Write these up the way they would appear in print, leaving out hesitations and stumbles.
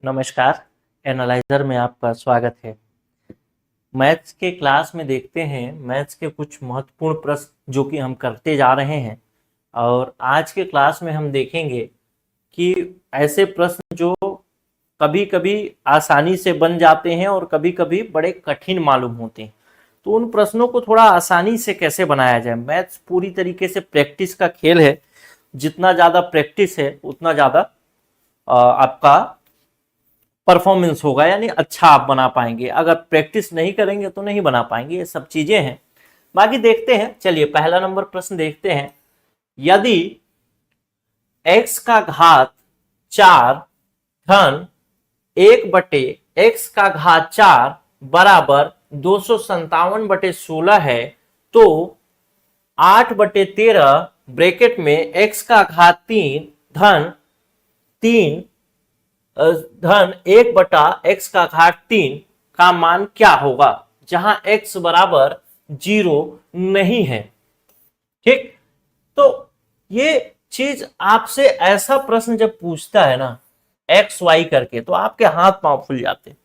नमस्कार। एनालाइजर में आपका स्वागत है। मैथ्स के क्लास में देखते हैं मैथ्स के कुछ महत्वपूर्ण प्रश्न जो कि हम करते जा रहे हैं, और आज के क्लास में हम देखेंगे कि ऐसे प्रश्न जो कभी कभी आसानी से बन जाते हैं और कभी कभी बड़े कठिन मालूम होते हैं, तो उन प्रश्नों को थोड़ा आसानी से कैसे बनाया जाए। मैथ्स पूरी तरीके से प्रैक्टिस का खेल है। जितना ज़्यादा प्रैक्टिस है उतना ज़्यादा आपका परफॉर्मेंस होगा, यानी अच्छा आप बना पाएंगे। अगर प्रैक्टिस नहीं करेंगे तो नहीं बना पाएंगे। ये सब चीजें हैं। बाकी देखते हैं। चलिए पहला नंबर प्रश्न देखते हैं। यदि x का घात 4 धन 1/x का घात 4 बराबर 257/16 है, तो 8/13 ब्रैकेट में x का घात 3 धन 1/x का घात 3 का मान क्या होगा, जहां x बराबर 0 नहीं है। ठीक, तो ये चीज आपसे ऐसा प्रश्न जब पूछता है ना एक्स वाई करके, तो आपके हाथ पांव फूल जाते हैं।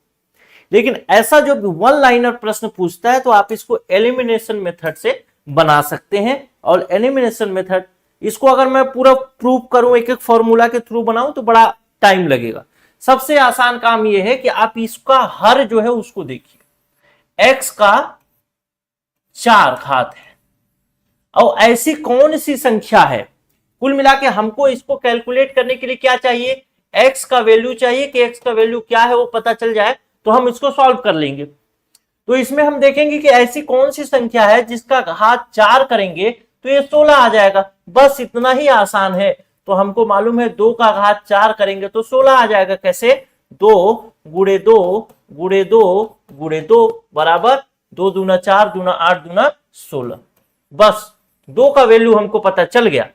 लेकिन ऐसा जो वन लाइनर प्रश्न पूछता है तो आप इसको एलिमिनेशन मेथड से बना सकते हैं। और एलिमिनेशन मेथड, इसको अगर मैं पूरा प्रूव करूं, एक एक फॉर्मूला के थ्रू बनाऊं, तो बड़ा टाइम लगेगा। सबसे आसान काम यह है कि आप इसका हर जो है उसको देखिए। x का 4 घात है, और ऐसी कौन सी संख्या है। कुल मिला के हमको इसको कैलकुलेट करने के लिए क्या चाहिए, x का वैल्यू चाहिए कि x का वैल्यू क्या है वो पता चल जाए, तो हम इसको सॉल्व कर लेंगे। तो इसमें हम देखेंगे कि ऐसी कौन सी संख्या है जिसका घात 4 करेंगे तो ये 16 आ जाएगा। बस इतना ही आसान है। तो हमको मालूम है 2 का घात 4 करेंगे तो 16 आ जाएगा। कैसे, 2 गुणे 2 गुणे 2 गुणे 2 बराबर 2 दूना 4 दूना 8 दूना 16। बस 2 का वैल्यू हमको पता चल गया।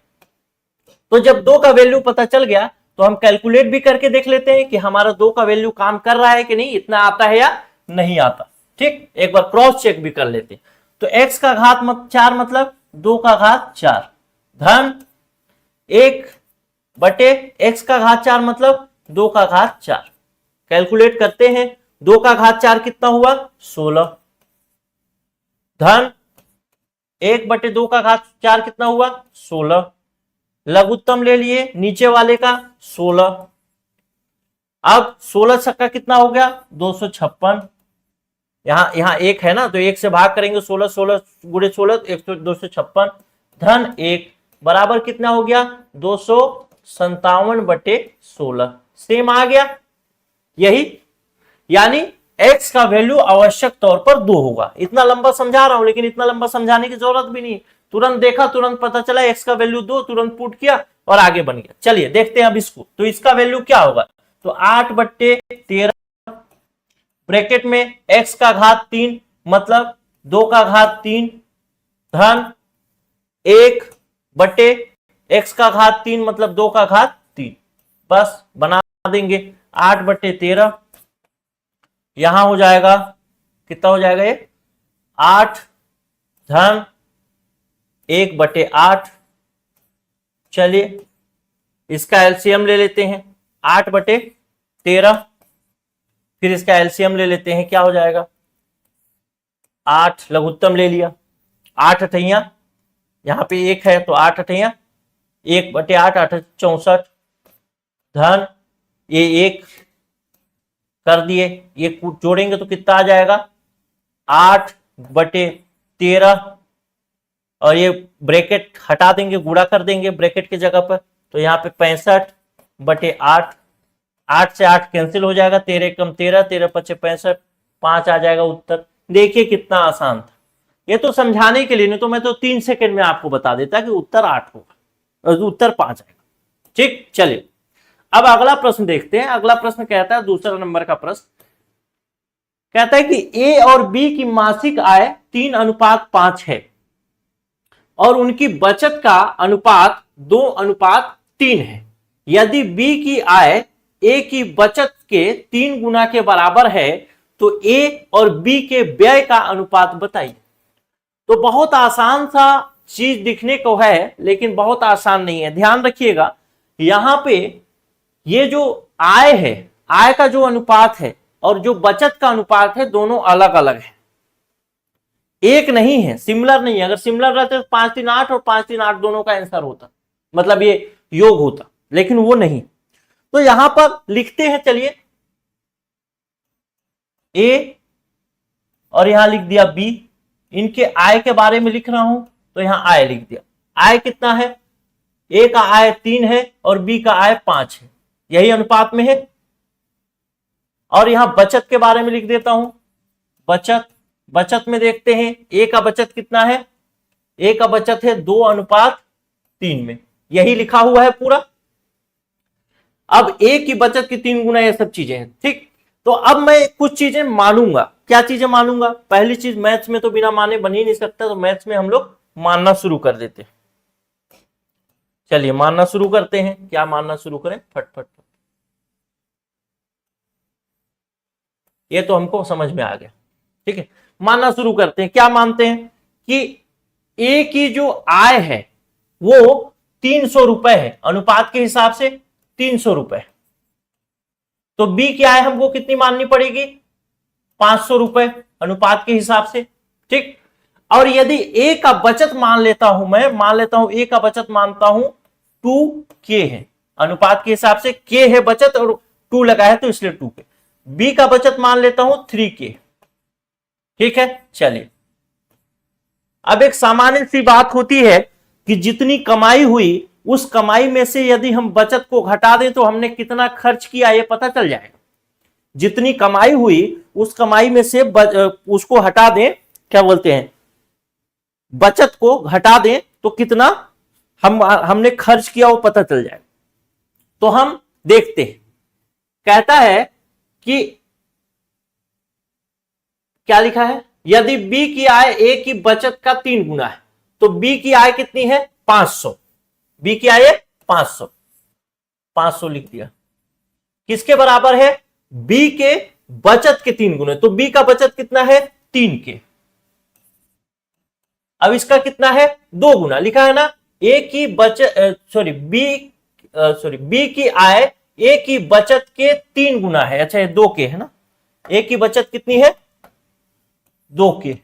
तो जब 2 का वैल्यू पता चल गया तो हम कैलकुलेट भी करके देख लेते हैं कि हमारा 2 का वैल्यू काम कर रहा है कि नहीं, इतना आता है या नहीं आता। ठीक, एक बार क्रॉस चेक भी कर लेते हैं। तो x का घात 4 मतलब 2 का घात 4 धन 1/x का घात 4 मतलब 2 का घात 4। कैलकुलेट करते हैं। 2 का घात 4 कितना हुआ, 16 धन 1/2 का घात 4 कितना हुआ, 16। लघुत्तम ले लिए नीचे वाले का 16। अब 16 छक्का कितना हो गया, 256। यहां एक है ना, तो एक से भाग करेंगे। 16 16 गुणे 16 256 धन 1 बराबर कितना हो गया, 257/16। सेम आ गया यही, यानी x का वैल्यू आवश्यक तौर पर 2 होगा। इतना लंबा समझा रहा हूं, लेकिन इतना लंबा समझाने की जरूरत भी नहीं। तुरंत देखा, तुरंत पता चला x का वैल्यू 2, तुरंत पुट किया और आगे बन गया। चलिए देखते हैं अब इसको। तो इसका वैल्यू क्या होगा, तो 8/13 ब्रैकेट में x का घात 3 मतलब 2 का घात 3 धन 1/x का घात 3 मतलब 2 का घात 3। बस बना देंगे। 8/13 यहां हो जाएगा, कितना हो जाएगा ये, 8 धन 1/8। चलिए इसका एलसीएम ले लेते हैं। 8/13, फिर इसका एलसीएम ले लेते हैं। क्या हो जाएगा, 8 लघुत्तम ले लिया, 8 अठैया, यहां पे 1 है तो 8 अठैया 1/8 8 64 धन ये 1 कर दिए। ये जोड़ेंगे तो कितना आ जाएगा, 8/13, और ये ब्रैकेट हटा देंगे, गुणा कर देंगे ब्रैकेट की जगह पर। तो यहाँ पे 65/8, 8 से 8 कैंसिल हो जाएगा, 13 कम 13, 13 पचे 65, 5 आ जाएगा उत्तर। देखिए कितना आसान था। ये तो समझाने के लिए, नहीं तो मैं तो 3 सेकंड में आपको बता देता कि उत्तर 8 होगा और उत्तर 5 आएगा। ठीक, चलिए अब अगला प्रश्न देखते हैं। अगला प्रश्न कहता है, दूसरा नंबर का प्रश्न कहता है कि ए और बी की मासिक आय 3:5 है और उनकी बचत का अनुपात 2:3 है। यदि बी की आय ए की बचत के 3 गुना के बराबर है तो ए और बी के व्यय का अनुपात बताइए। तो बहुत आसान सा चीज दिखने को है, लेकिन बहुत आसान नहीं है। ध्यान रखिएगा, यहां पे ये जो आय है आय का जो अनुपात है और जो बचत का अनुपात है दोनों अलग अलग है, एक नहीं है, सिमिलर नहीं है। अगर सिमिलर रहते तो 5 3 8 और 5 3 8 दोनों का आंसर होता, मतलब ये योग होता, लेकिन वो नहीं। तो यहां पर लिखते हैं, चलिए ए और यहां लिख दिया बी, इनके आय के बारे में लिख रहा हूं तो यहां आय लिख दिया। आय कितना है, ए का आय 3 है और बी का आय 5 है, यही अनुपात में है। और यहां बचत के बारे में लिख देता हूं, बचत, बचत में देखते हैं ए का बचत कितना है, ए का बचत है 2:3 में, यही लिखा हुआ है पूरा। अब ए की बचत की 3 गुना ये सब चीजें हैं, ठीक। तो अब मैं कुछ चीजें मानूंगा, क्या चीजें मानूंगा, पहली चीज मैथ्स में तो बिना माने बन ही नहीं सकता, तो मैथ्स में हम लोग मानना शुरू कर देते हैं। चलिए मानना शुरू करते हैं, क्या मानना शुरू करें, फटफट। ये तो हमको समझ में आ गया, ठीक है। मानना शुरू करते हैं, क्या मानते हैं कि ए की जो आय है वो 300 रुपए है, अनुपात के हिसाब से 300 रुपए। तो बी की आय हमको कितनी माननी पड़ेगी, 500 रुपए अनुपात के हिसाब से, ठीक। और यदि ए का बचत मान लेता हूं, मैं मान लेता हूं ए का बचत मानता हूं 2K है, अनुपात के हिसाब से K है बचत और 2 लगा है तो इसलिए 2K। बी का बचत मान लेता हूं 3K, ठीक है। चलिए अब एक सामान्य सी बात होती है कि जितनी कमाई हुई उस कमाई में से यदि हम बचत को घटा दें तो हमने कितना खर्च किया ये पता चल जाएगा। जितनी कमाई हुई उस कमाई में से उसको हटा दें, क्या बोलते हैं, बचत को घटा दें तो कितना हमने खर्च किया वो पता चल जाएगा। तो हम देखते हैं, कहता है कि क्या लिखा है, यदि बी की आय ए की बचत का 3 गुना है तो बी की आय कितनी है 500, बी की आय 500, 500 लिख दिया, किसके बराबर है, बी के बचत के 3 गुने। तो बी का बचत कितना है 3K, अब इसका कितना है 2 गुना लिखा है ना, ए की बचत बी की आय ए की बचत के 3 गुना है, अच्छा ये 2K है ना, ए की बचत कितनी है 2K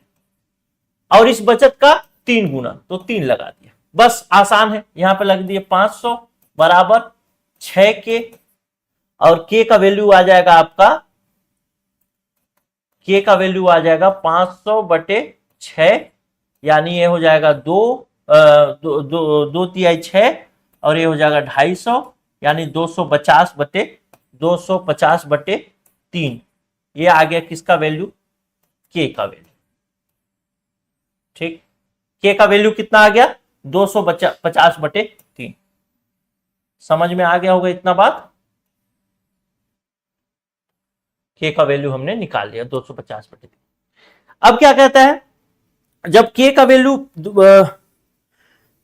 और इस बचत का 3 गुना, तो 3 लगा दिया, बस आसान है। यहां पे लग दिए 500 बराबर 6K और K का वैल्यू आ जाएगा आपका, K का वैल्यू आ जाएगा 500/6, यानी ये हो जाएगा 2×3 और ये हो जाएगा 250, यानी 250/3, ये आ गया किसका वैल्यू, K का वैल्यू, ठीक। K का वैल्यू कितना आ गया 250/3, समझ में आ गया होगा इतना बात। K का वैल्यू हमने निकाल लिया 250/3। अब क्या कहता है, जब K का वैल्यू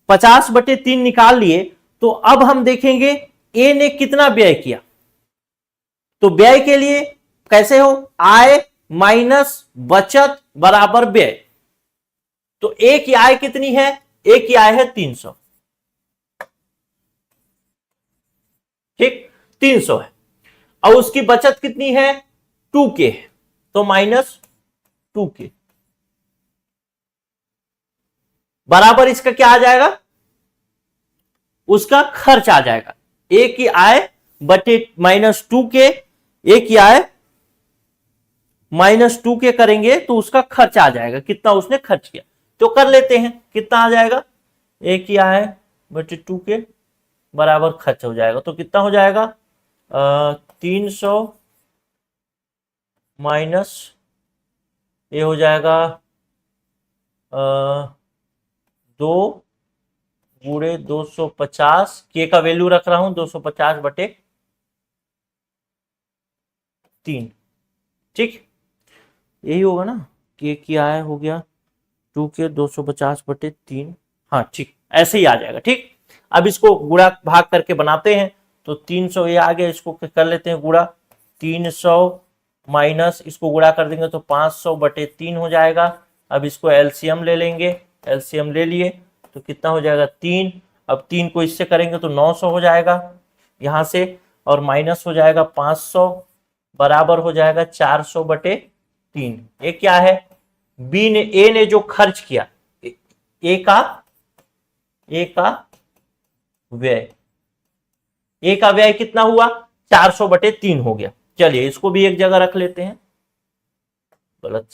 50/3 निकाल लिए तो अब हम देखेंगे A ने कितना व्यय किया। तो व्यय के लिए कैसे हो, आय माइनस बचत बराबर व्यय। तो A की आय कितनी है, A की आय है 300, ठीक 300 है, और उसकी बचत कितनी है 2K, तो -2K बराबर इसका क्या आ जाएगा, उसका खर्च आ जाएगा। ए की आय बटे -2K, ए की आय -2K करेंगे तो उसका खर्च आ जाएगा, कितना उसने खर्च किया। तो कर लेते हैं, कितना आ जाएगा, ए की आय बटे 2K बराबर खर्च हो जाएगा, तो कितना हो जाएगा 300 माइनस ये हो जाएगा 2 गुणे 250, K का वैल्यू रख रहा हूं 250/3, ठीक यही होगा ना, K की आय हो गया 2K 250/3, हाँ ठीक ऐसे ही आ जाएगा, ठीक। अब इसको गुणा भाग करके बनाते हैं, तो 300 ये आ गया, इसको कर लेते हैं गुणा, 300 माइनस इसको गुणा कर देंगे तो 500/3 हो जाएगा। अब इसको एलसीएम ले लेंगे, एलसीएम ले लिए तो कितना हो जाएगा 3, अब 3 को इससे करेंगे तो 900 हो जाएगा, यहां से और माइनस हो जाएगा 500 बराबर हो जाएगा 400/3। ये क्या है, ए ने जो खर्च किया, ए का व्यय, ए का व्यय कितना हुआ, 400/3 हो गया। चलिए इसको भी एक जगह रख लेते हैं, गलत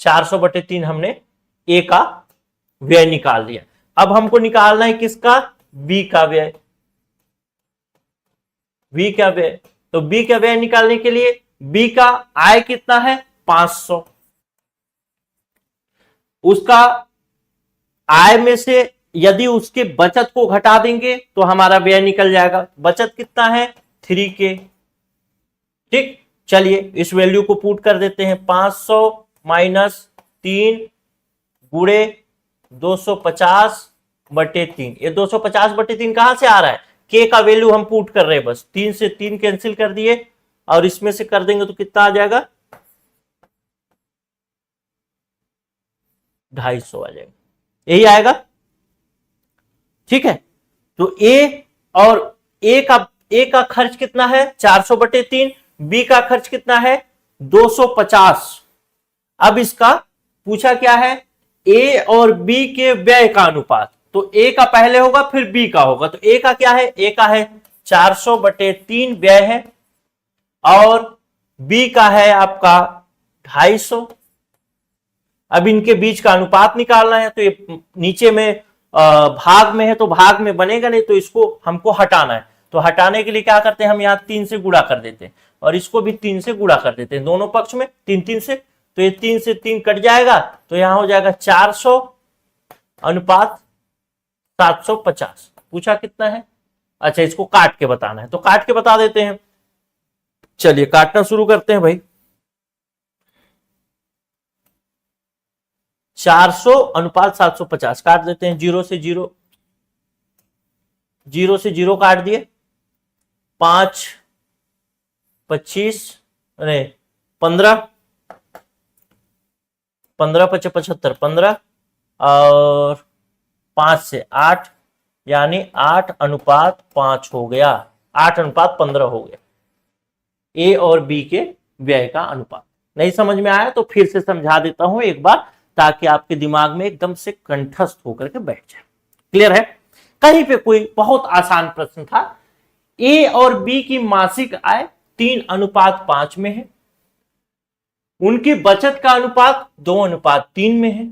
400/3 हमने ए का व्यय निकाल दिया। अब हमको निकालना है किसका, बी का व्यय। बी का व्यय, तो बी का व्यय निकालने के लिए बी का आय कितना है 500, उसका आय में से यदि उसके बचत को घटा देंगे तो हमारा व्यय निकल जाएगा। बचत कितना है 3K। ठीक, चलिए इस वैल्यू को पुट कर देते हैं, 500 माइनस 3 गुणे 250/3। ये 250/3 कहां से आ रहा है, के का वैल्यू हम पुट कर रहे हैं, बस 3 से 3 कैंसिल कर दिए और इसमें से कर देंगे तो कितना आ जाएगा 250 आ जाएगा, यही आएगा। ठीक है, तो ए और ए का खर्च कितना है 400/3, बी का खर्च कितना है 250। अब इसका पूछा क्या है, ए और बी के व्यय का अनुपात, तो ए का पहले होगा फिर बी का होगा। तो ए का क्या है, ए का है 400/3 व्यय है और बी का है आपका 250। अब इनके बीच का अनुपात निकालना है, तो ये नीचे में भाग में है तो भाग में बनेगा नहीं, तो इसको हमको हटाना है। तो हटाने के लिए क्या करते हैं, हम यहाँ 3 से गुणा कर देते हैं और इसको भी 3 से गुणा कर देते हैं, दोनों पक्ष में 3 से। तो ये 3 से 3 कट जाएगा, तो यहां हो जाएगा 400/750। पूछा कितना है, अच्छा इसको काट के बताना है, तो काट के बता देते हैं। चलिए काटना शुरू करते हैं भाई। 400/750 काट देते हैं, 0 से 0, 0 से 0 काट दिए, 5 25 अरे 15 15 × 5 = 75, 15 और 5 से 8 यानी 8:5 हो गया, 8:15 हो गया ए और बी के व्यय का अनुपात। नहीं समझ में आया तो फिर से समझा देता हूं एक बार, ताकि आपके दिमाग में एकदम से कंठस्थ होकर के बैठ जाए। क्लियर है, कहीं पे कोई बहुत आसान प्रश्न था, ए और बी की मासिक आय 3:5 में है, उनकी बचत का अनुपात 2:3 में है,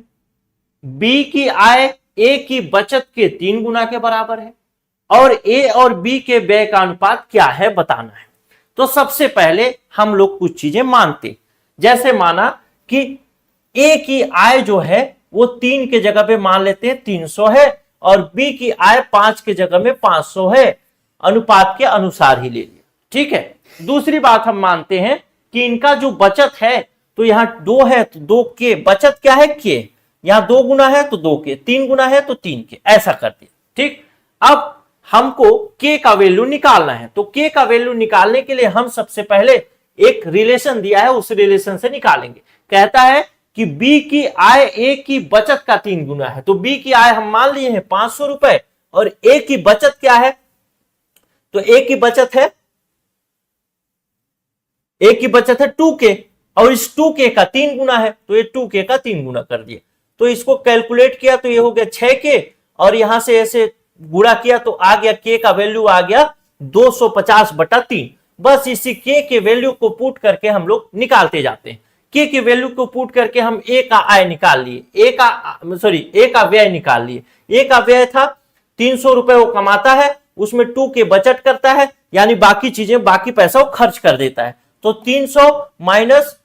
बी की आय ए की बचत के 3 गुना के बराबर है और ए और बी के व्यय का अनुपात क्या है बताना है। तो सबसे पहले हम लोग कुछ चीजें मानते, जैसे माना कि ए की आय जो है वो 3 के जगह पे मान लेते हैं 300 है और बी की आय 5 के जगह में 500 है, अनुपात के अनुसार ही ले लिया। ठीक है, दूसरी बात हम मानते हैं कि इनका जो बचत है, तो यहां 2 है तो 2 के, बचत क्या है के, यहां 2 गुना है तो 2 के, 3 गुना है तो 3 के, ऐसा कर दिया। ठीक, अब हमको के का वैल्यू निकालना है, तो के का वैल्यू निकालने के लिए हम सबसे पहले एक रिलेशन दिया है, उस रिलेशन से निकालेंगे। कहता है कि बी की आय ए की बचत का 3 गुना है, तो बी की आय हम मान लिए हैं 500 रुपए और ए की बचत क्या है, तो ए की बचत है, ए की बचत है 2K और इस 2K का 3 गुना है, तो ये 2K का 3 गुना कर दिया। तो इसको कैलकुलेट किया तो ये हो गया 6K और यहां से ऐसे गुणा किया तो आ गया के का वैल्यू आ गया 250/3। बस इसी के वैल्यू को पुट करके हम लोग निकालते जाते हैं। के वैल्यू को पुट करके हम ए का आय निकाल लिए, ए का व्यय निकाल लिए। ए का व्यय था 300 रुपए वो कमाता है, उसमें 2K बचत करता है, यानी बाकी चीजें बाकी पैसा वो खर्च कर देता है। तो 300 माइनस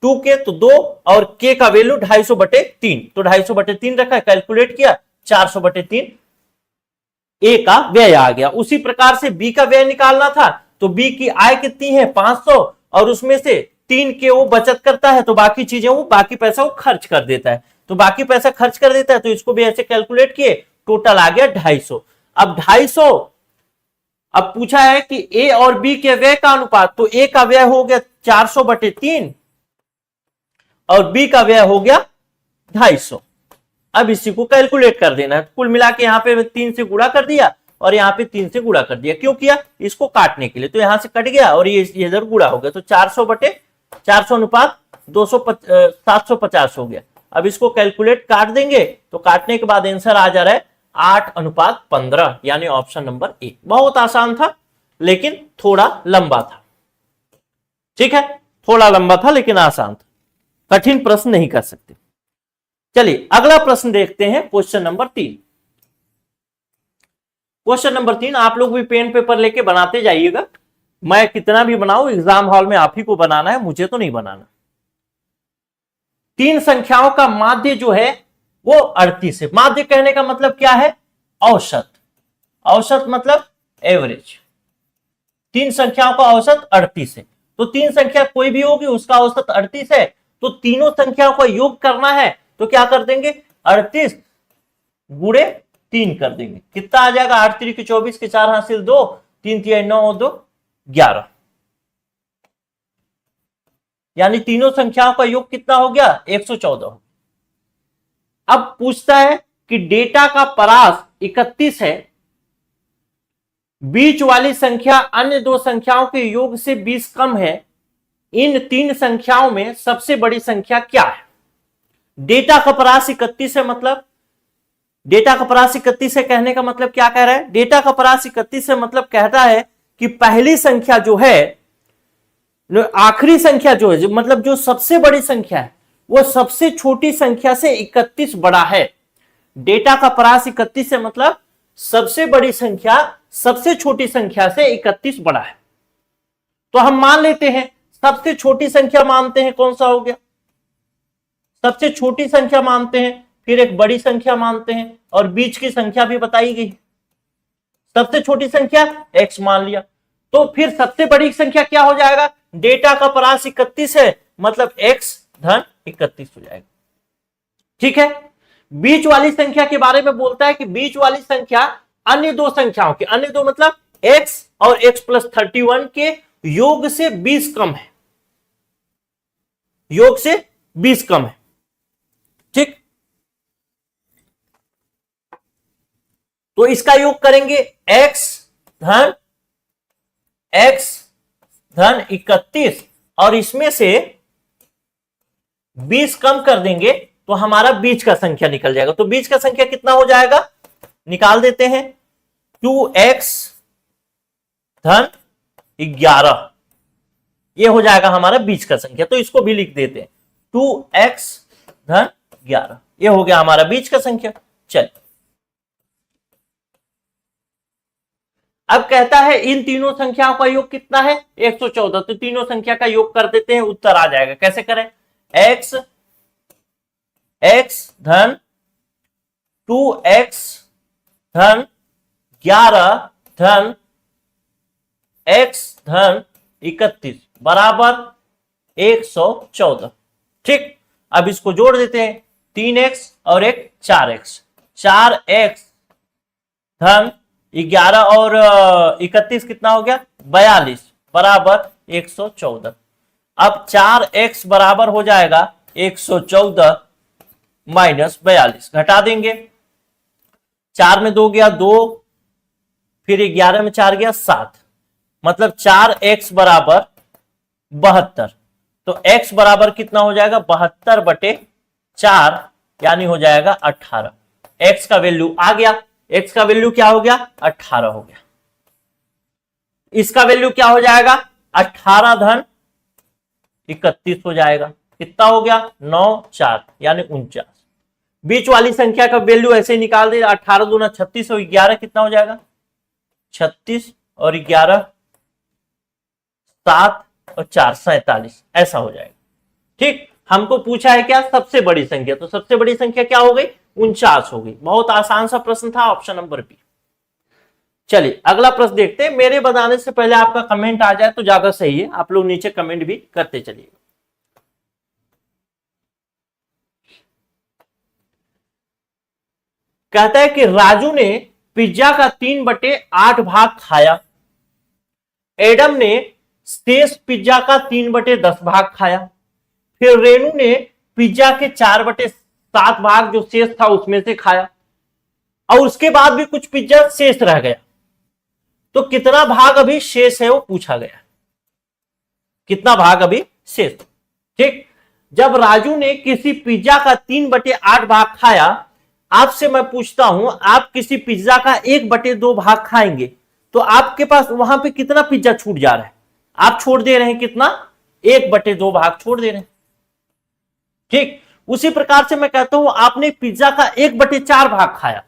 2K तो 2 और के का वैल्यू 250/3, तो 250/3 रखा, कैलकुलेट किया 400/3 ए का व्यय आ गया। उसी प्रकार से बी का व्यय निकालना था, तो बी की आय कितनी है 500 और उसमें से 3K वो बचत करता है, तो बाकी चीजें वो बाकी पैसा वो खर्च कर देता है, तो बाकी पैसा खर्च कर देता है, तो इसको भी ऐसे कैलकुलेट किए, टोटल आ गया 250। अब 250, अब पूछा है कि ए और बी के व्यय का अनुपात, तो ए का व्यय हो गया 400/3 और बी का व्यय हो गया 250। अब इसी को कैलकुलेट कर देना है। कुल मिला के यहाँ पे 3 से गुणा कर दिया और यहाँ पे 3 से गुणा कर दिया। क्यों किया? इसको काटने के लिए। तो यहाँ से कट गया और ये इधर गुणा हो गया, तो 400 बटे 400 अनुपात 750 हो गया। अब इसको कैलकुलेट काट देंगे तो काटने के बाद आंसर आ जा रहा है 8:15, यानी ऑप्शन नंबर ए। बहुत आसान था लेकिन थोड़ा लंबा था। ठीक है, थोड़ा लंबा था लेकिन आसान था, कठिन प्रश्न नहीं कर सकते। चलिए अगला प्रश्न देखते हैं, क्वेश्चन नंबर 3। क्वेश्चन नंबर 3 आप लोग भी पेन पेपर लेके बनाते जाइएगा। मैं कितना भी बनाऊं, एग्जाम हॉल में आप ही को बनाना है, मुझे तो नहीं बनाना। 3 संख्याओं का माध्य जो है वो 38 है। माध्य कहने का मतलब क्या है? औसत। औसत मतलब एवरेज। 3 संख्याओं का औसत 38 है। तो 3 संख्या कोई भी होगी उसका औसत 38 है, तो तीनों संख्याओं का योग करना है तो क्या कर देंगे? 38 गुणे 3 कर देंगे। कितना आ जाएगा? 8 3 24 के 4 हासिल 2, 3 3 9 2 11, यानी तीनों संख्याओं का योग कितना हो गया? 114। अब पूछता है कि डेटा का परास 31 है, बीच वाली संख्या अन्य 2 संख्याओं के योग से 20 कम है, इन 3 संख्याओं में सबसे बड़ी संख्या क्या है? डेटा का परास 31 है, मतलब डेटा का परास 31 है कहने का मतलब क्या कह रहा है? डेटा का परास 31 है मतलब कहता है कि पहली संख्या जो है, आखिरी संख्या जो है, मतलब जो सबसे बड़ी संख्या है वो सबसे छोटी संख्या से 31 बड़ा है। डेटा का परास 31 है मतलब सबसे बड़ी संख्या सबसे छोटी संख्या से 31 बड़ा है। तो हम मान लेते हैं, सबसे छोटी संख्या मानते हैं, कौन सा हो गया? सबसे छोटी संख्या मानते हैं, फिर एक बड़ी संख्या मानते हैं और बीच की संख्या भी बताई गई। सबसे छोटी संख्या x मान लिया, तो फिर सबसे बड़ी संख्या क्या हो जाएगा? डेटा का परास 31 है मतलब x धन 31 हो जाएगा। ठीक है, बीच वाली संख्या के बारे में बोलता है कि बीच वाली संख्या अन्य 2 संख्याओं के, अन्य 2 मतलब x और x प्लस 31 के योग से 20 कम है, योग से 20 कम है। ठीक, तो इसका योग करेंगे x धन 31 और इसमें से 20 कम कर देंगे तो हमारा बीच का संख्या निकल जाएगा। तो बीच का संख्या कितना हो जाएगा? निकाल देते हैं, 2x धन 11, ये हो जाएगा हमारा बीच का संख्या। तो इसको भी लिख देते हैं, 2x धन 11, ये हो गया हमारा बीच का संख्या। चल, अब कहता है इन तीनों संख्याओं का योग कितना है? 114। तो तीनों संख्या का योग कर देते हैं, उत्तर आ जाएगा। कैसे करें? x धन 2x धन 11 धन x धन 31 बराबर 114। ठीक, अब इसको जोड़ देते हैं, 3x और एक 4x, 4x धन 11 और 31 कितना हो गया? 42 बराबर 114। अब 4x बराबर हो जाएगा 114 माइनस 42, घटा देंगे, 4 में 2 गया 2, फिर 11 में 4 गया 7, मतलब 4x बराबर 72। तो x बराबर कितना हो जाएगा? 72 बटे 4, यानी हो जाएगा 18। x का वैल्यू आ गया, x का वैल्यू क्या हो गया? 18 हो गया। इसका वैल्यू क्या हो जाएगा? 18 धन 31 हो जाएगा। कितना हो गया? 9 4 यानी 49। बीच वाली संख्या का वैल्यू ऐसे ही निकाल दे, 18 दूना 36 और 11 कितना हो जाएगा? 36 और 11 7 और 4 47, ऐसा हो जाएगा। ठीक, हमको पूछा है क्या? सबसे बड़ी संख्या। तो सबसे बड़ी संख्या क्या हो गई? 49 हो गई। बहुत आसान सा प्रश्न था, ऑप्शन नंबर बी। चलिए अगला प्रश्न देखते हैं। मेरे बताने से पहले आपका कमेंट आ जाए तो ज्यादा सही है, आप लोग नीचे कमेंट भी करते चलिए। कहता है कि राजू ने पिज्जा का 3/8 भाग खाया, एडम ने शेष पिज्जा का 3/10 भाग खाया, फिर रेनू ने पिज्जा के 7 भाग जो शेष था उसमें से खाया और उसके बाद भी कुछ पिज्जा शेष रह गया, तो कितना भाग अभी शेष है वो पूछा गया, कितना भाग अभी शेष। ठीक, जब राजू ने किसी पिज्जा का 3/8 भाग खाया, आपसे मैं पूछता हूं आप किसी पिज्जा का 1/2 भाग खाएंगे तो आपके पास वहां पे कितना पिज्जा छूट जा रहा है, आप छोड़ दे रहे हैं कितना, 1/2 भाग छोड़ दे रहे हैं। ठीक, उसी प्रकार से मैं कहता हूं आपने पिज्जा का 1/4 भाग खाया,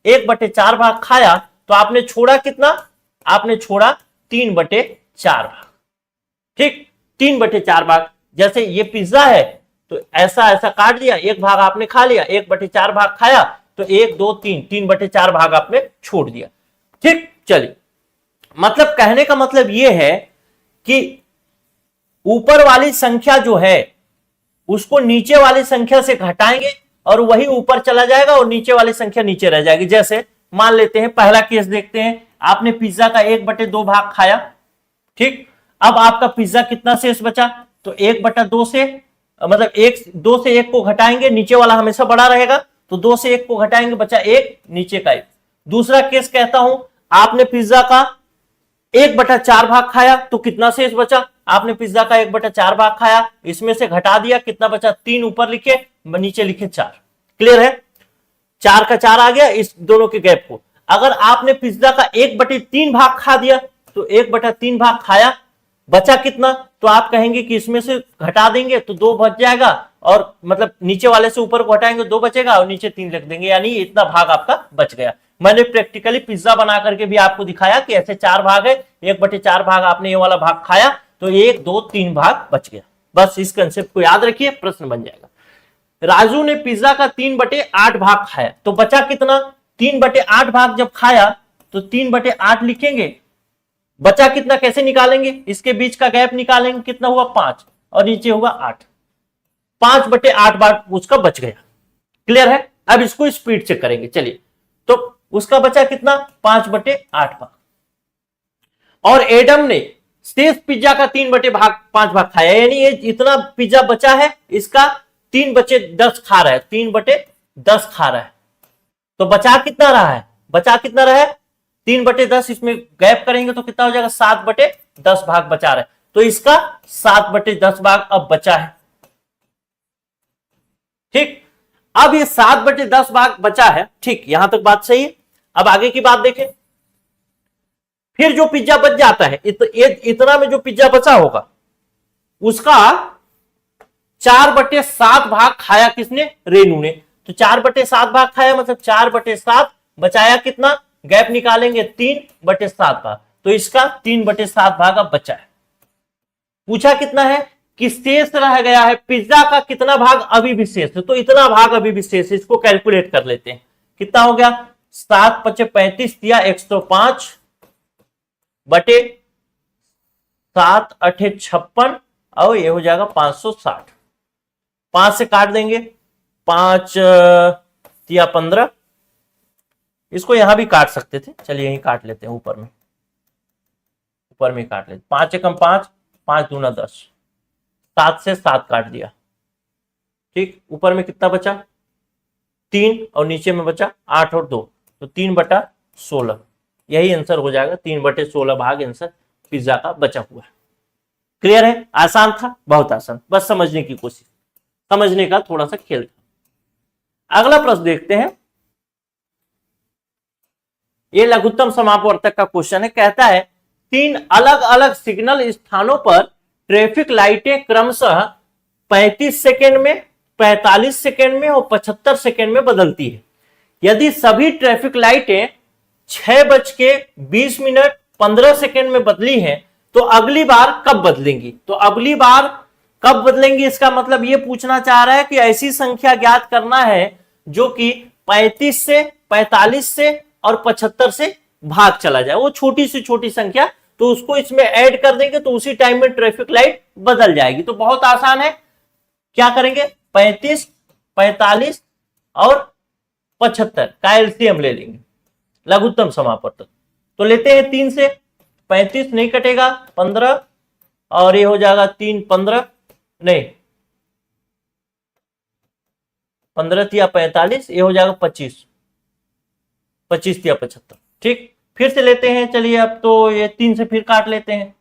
1/4 भाग खाया तो आपने छोड़ा कितना, आपने छोड़ा 3/4 भाग। ठीक, 3/4 भाग, जैसे ये पिज्जा है तो ऐसा ऐसा काट लिया, एक भाग आपने खा लिया, 1/4 भाग खाया तो 1 2 3, 3/4 भाग आपने छोड़ दिया। ठीक, चलिए, मतलब कहने का मतलब यह है कि ऊपर वाली संख्या जो है उसको नीचे वाली संख्या से घटाएंगे और वही ऊपर चला जाएगा और नीचे वाली संख्या नीचे रह जाएगी। जैसे मान लेते हैं पहला केस देखते हैं, आपने पिज्जा का 1/2 भाग खाया। ठीक, अब आपका पिज्जा कितना शेष बचा, तो 1/2 से मतलब 2 से 1 को घटाएंगे, नीचे वाला हमेशा बड़ा रहेगा तो 2 से 1 को घटाएंगे, बचा 1, नीचे का 1। दूसरा केस कहता हूं, आपने पिज्जा का 1/4 भाग खाया तो कितना शेष बचा, आपने पिज्जा का 1/4 भाग खाया, इसमें से घटा दिया, कितना बचा, 3 ऊपर लिखे, नीचे लिखे 4। क्लियर है, 4 का 4 आ गया इस दोनों के गैप को। अगर आपने पिज्जा का 1/3 भाग खा दिया तो 1/3 भाग खाया, बचा कितना, तो आप कहेंगे कि इसमें से घटा देंगे तो 2 बच जाएगा और मतलब नीचे वाले से ऊपर को हटाएंगे 2 बचेगा और नीचे 3 लिख देंगे, यानी इतना भाग आपका बच गया। मैंने प्रैक्टिकली पिज्जा बना करके भी आपको दिखाया कि ऐसे 4 भाग है, 1/4 भाग आपने ये वाला भाग खाया तो 1 2 3 भाग बच गया। बस इस कंसेप्ट को याद रखिए, प्रश्न बन जाएगा। राजू ने पिज्जा का 3/8 भाग खाया तो बचा कितना, 3/8 भाग जब खाया तो 3/8 लिखेंगे, बचा कितना कैसे निकालेंगे, इसके बीच का गैप निकालेंगे, कितना हुआ 5 और नीचे हुआ 8, 5/8 भाग उसका बच गया। क्लियर है, अब इसको स्पीड चेक करेंगे। चलिए, तो उसका बचा कितना, 5/8 भाग, और एडम ने शेष पिज्जा का 3/5 भाग खाया, यानी ये इतना पिज्जा बचा है इसका 3/10 खा रहा है, 3/10 खा रहा है, तो बचा कितना रहा है, बचा कितना रहा है 3/10, इसमें गैप करेंगे तो कितना हो जाएगा, 7/10 भाग बचा रहा है, तो इसका 7/10 भाग अब बचा है। ठीक, अब ये 7/10 भाग बचा है। ठीक, यहां तक बात सही है। अब आगे की बात देखें, फिर जो पिज्जा बच जाता है इतना में जो पिज्जा बचा होगा उसका 4/7 भाग खाया किसने, रेनू ने, तो 4/7 भाग खाया मतलब 4/7, बचाया कितना, गैप निकालेंगे 3/7 भाग, तो इसका 3/7 भाग अब बचा है। पूछा कितना है कि शेष रह गया है, पिज्जा का कितना भाग अभी भी शेष है, तो इतना भाग अभी भी शेष है, इसको कैलकुलेट कर लेते हैं, कितना हो गया, 7×5 = 105 बटे 7×8 = 56 और ये हो जाएगा 560, 5 से काट देंगे, 5×3 = 15, इसको यहां भी काट सकते थे, चलिए यहीं काट लेते हैं, ऊपर में काट लेते, 5 × 5, 5 दूना 10, 7 से 7 काट दिया। ठीक, ऊपर में कितना बचा, 3 और नीचे में बचा 8 और 2, तो 3/16, यही आंसर हो जाएगा, 3/16 भाग आंसर पिज्जा का बचा हुआ है। क्लियर है, आसान था, बहुत आसान, बस समझने की कोशिश, समझने का थोड़ा सा खेल था। अगला प्रश्न देखते हैं, ये लघुत्तम समापवर्तक का क्वेश्चन है, कहता है 3 अलग अलग सिग्नल स्थानों पर ट्रैफिक लाइटें क्रमशः 35 सेकेंड में, 45 सेकेंड में और 75 सेकेंड में बदलती है। यदि सभी ट्रैफिक लाइटें 6:20 15 सेकेंड में बदली हैं तो अगली बार कब बदलेंगी, तो अगली बार कब बदलेंगी, इसका मतलब यह पूछना चाह रहा है कि ऐसी संख्या ज्ञात करना है जो कि 35 से, 45 से और 75 से भाग चला जाए, वो छोटी से छोटी संख्या, तो उसको इसमें ऐड कर देंगे तो उसी टाइम में ट्रैफिक लाइट बदल जाएगी। तो बहुत आसान है, क्या करेंगे, 35, 45 और 75 का एलसीएम ले लेंगे, लघुत्तम समापवर्तक। तो लेते हैं 3 से, 35 नहीं कटेगा, 15 और ये हो जाएगा 3 15, नहीं 15 तिया 45, ये हो जाएगा 25, 25 तिया 75। ठीक, फिर से लेते हैं, चलिए अब तो ये 3 से फिर काट लेते हैं,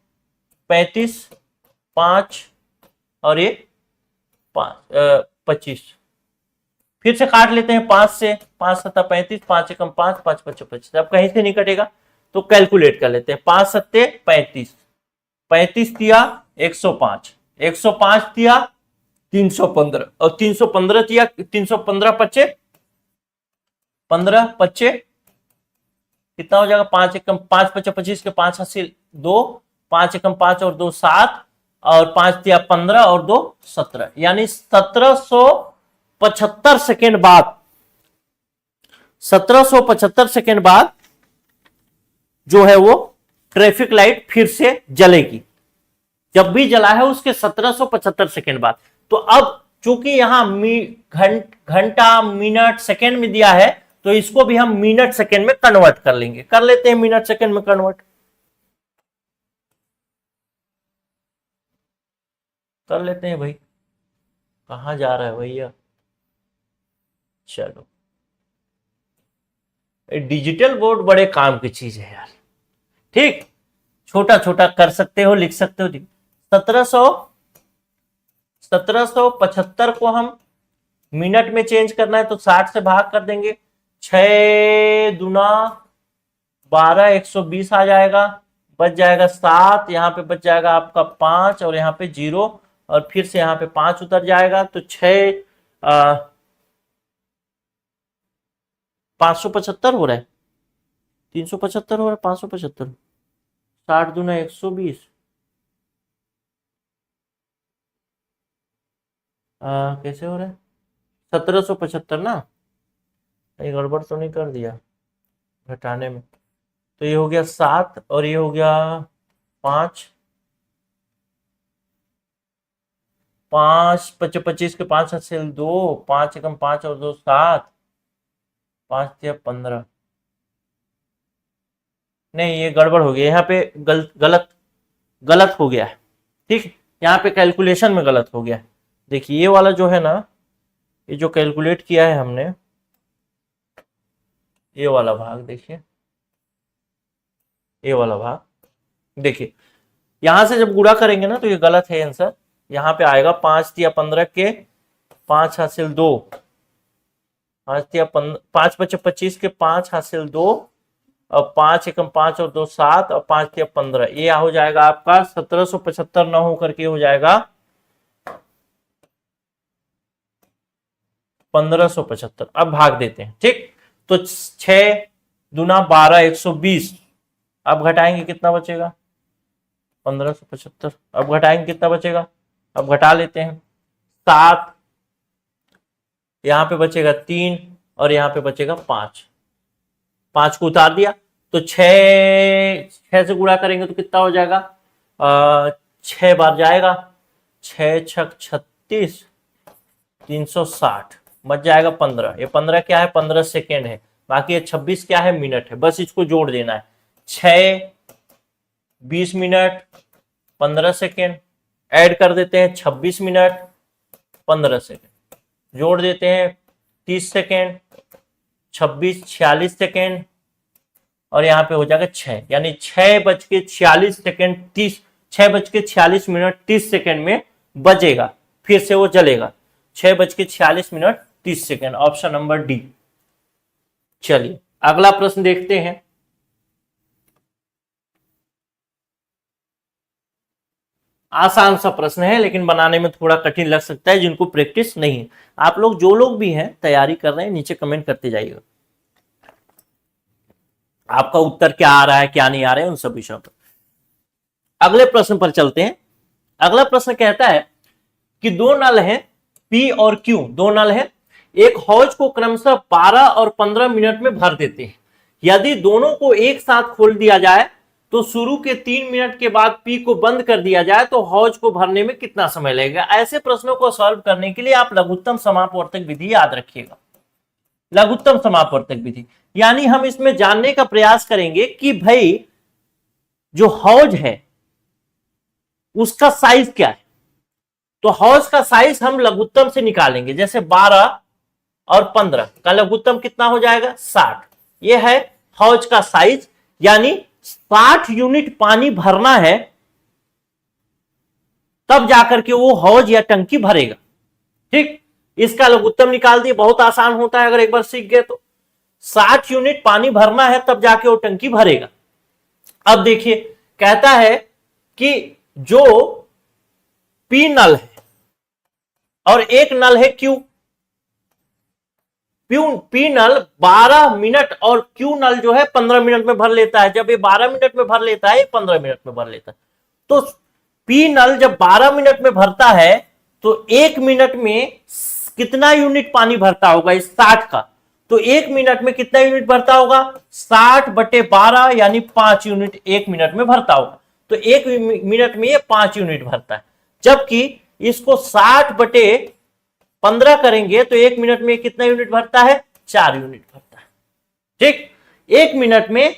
35, 5 और ये 25, फिर से काट लेते हैं 5 से, 5 सत्ता 35, 5 एकम 5, 5 पच्चीस 25। अब कहीं से नहीं कटेगा तो कैलकुलेट कर लेते हैं, 5 सत्ते 35, 35 तिया 105, 105 तिया 315 और 315 तिया 315 पच्चे 15 पच्चे कितना हो जाएगा, 5 एकम 5 पच्चे 25 के 5 80 2, 5 एकम 5 और 2 7 और 5 तिया 15 और 2 17, यानी 1775 सेकेंड बाद, 1775 सेकेंड बाद जो है वो ट्रैफिक लाइट फिर से जलेगी। जब भी जला है उसके 1775 सेकेंड बाद। तो अब चूंकि यहां घंटा मिनट सेकेंड में दिया है तो इसको भी हम मिनट सेकेंड में कन्वर्ट कर लेंगे, कर लेते हैं मिनट सेकेंड में कन्वर्ट, कर लेते हैं भाई, कहां जा रहा है भैया। चलो, डिजिटल बोर्ड बड़े काम की चीज है यार। ठीक, छोटा छोटा कर सकते हो, लिख सकते हो। 1775 को हम मिनट में चेंज करना है तो 60 से भाग कर देंगे, 6 दूना 12, 120 आ जाएगा, बच जाएगा 7, यहाँ पे बच जाएगा आपका 5 और यहाँ पे 0 और फिर से यहाँ पे 5 उतर जाएगा तो 6 575 हो रहा है, 375 हो रहा है, 575, 60 दूना 120, कैसे हो रहा है, 1775 ना, ये गड़बड़ तो नहीं कर दिया घटाने में। तो ये हो गया 7 और ये हो गया 5, 5 पच्चे 25 के 5 से 2, 5 एकम 5 और 2 7, 5 तिया 15, नहीं ये गड़बड़ हो गया, यहाँ पे गलत हो गया है। ठीक, यहाँ पे कैलकुलेशन में गलत हो गया है। देखिए ये वाला जो है ना, ये जो कैलकुलेट किया है हमने, ये वाला भाग देखिए, ये वाला भाग देखिए, यहां से जब गुणा करेंगे ना तो ये गलत है आंसर। यहाँ पे आएगा 5 तिया 15 के 5 हासिल 2, 5 तिया 5 पच्चे 25 के 5 हासिल 2 और 5 एकम 5 और 2 7 और 5 तिया 15, ये हो जाएगा आपका 1775 न हो करके हो जाएगा 1575। अब भाग देते हैं। ठीक, तो 6 दूना 12, 120, अब घटाएंगे कितना बचेगा, 1575। अब घटाएंगे कितना बचेगा, अब घटा लेते हैं, 7 यहां पे बचेगा 3 और यहां पे बचेगा 5, 5 को उतार दिया तो 6 से गुणा करेंगे तो कितना हो जाएगा, 6 बार जाएगा, 6 छक 36, 360, बच जाएगा 15। ये 15 क्या है, 15 सेकेंड है, बाकी ये 26 क्या है, मिनट है। बस इसको जोड़ देना है, 6 20 मिनट 15 सेकेंड, ऐड कर देते हैं 26 मिनट 15 सेकेंड, जोड़ देते हैं 30 सेकेंड, 26 46 सेकेंड और यहाँ पे हो जाएगा 6, यानी 6:46 सेकेंड 30, 6:46 मिनट 30 सेकेंड में बजेगा, फिर से वो जलेगा, 6:46 minute 30 second, option number D. चलिए अगला प्रश्न देखते हैं। आसान सा प्रश्न है लेकिन बनाने में थोड़ा कठिन लग सकता है जिनको प्रैक्टिस नहीं है। आप लोग जो लोग भी हैं तैयारी कर रहे हैं नीचे कमेंट करते जाइएगा, आपका उत्तर क्या आ रहा है क्या नहीं आ रहा है उन सब विषयों पर। अगले प्रश्न पर चलते हैं। अगला प्रश्न कहता है कि दो नल हैं P और Q, दो नल हैं, एक हौज को क्रमशः 12 और 15 मिनट में भर देते हैं। यदि दोनों को एक साथ खोल दिया जाए तो शुरू के 3 मिनट के बाद P को बंद कर दिया जाए तो हौज को भरने में कितना समय लगेगा। ऐसे प्रश्नों को सॉल्व करने के लिए आप लघुत्तम समापवर्तक विधि याद रखिएगा। लघुत्तम समापवर्तक विधि यानी हम इसमें जानने का प्रयास करेंगे कि भाई जो हौज है उसका साइज क्या है। तो हौज का साइज हम लघुत्तम से निकालेंगे, जैसे 12 और 15 का लघुत्तम कितना हो जाएगा 60। ये है हौज का साइज, यानी 60 यूनिट पानी भरना है तब जाकर के वो हौज या टंकी भरेगा। ठीक, इसका लघुत्तम निकाल दिए, बहुत आसान होता है अगर एक बार सीख गए तो। 60 यूनिट पानी भरना है तब जाके वो टंकी भरेगा। अब देखिए कहता है कि जो पी नल है और एक नल है क्यू, पी नल 12 मिनट और क्यू नल जो है 15 मिनट में भर लेता है। जब ये 12 मिनट में भर लेता है, ये 15 मिनट में भर लेता है। तो पी नल जब 12 मिनट में भरता है तो 1 मिनट में कितना यूनिट पानी भरता होगा इस 60 का? तो 1 मिनट में कितना यूनिट भरता होगा? 60/12 यानी 5 यूनिट 1 मिनट में भरता होगा। तो 1 मिनट में ये 5 यूनिट भरता है। जबकि इसको 60/15 करेंगे तो 1 मिनट में कितना यूनिट भरता है? 4 यूनिट भरता है। ठीक, 1 मिनट में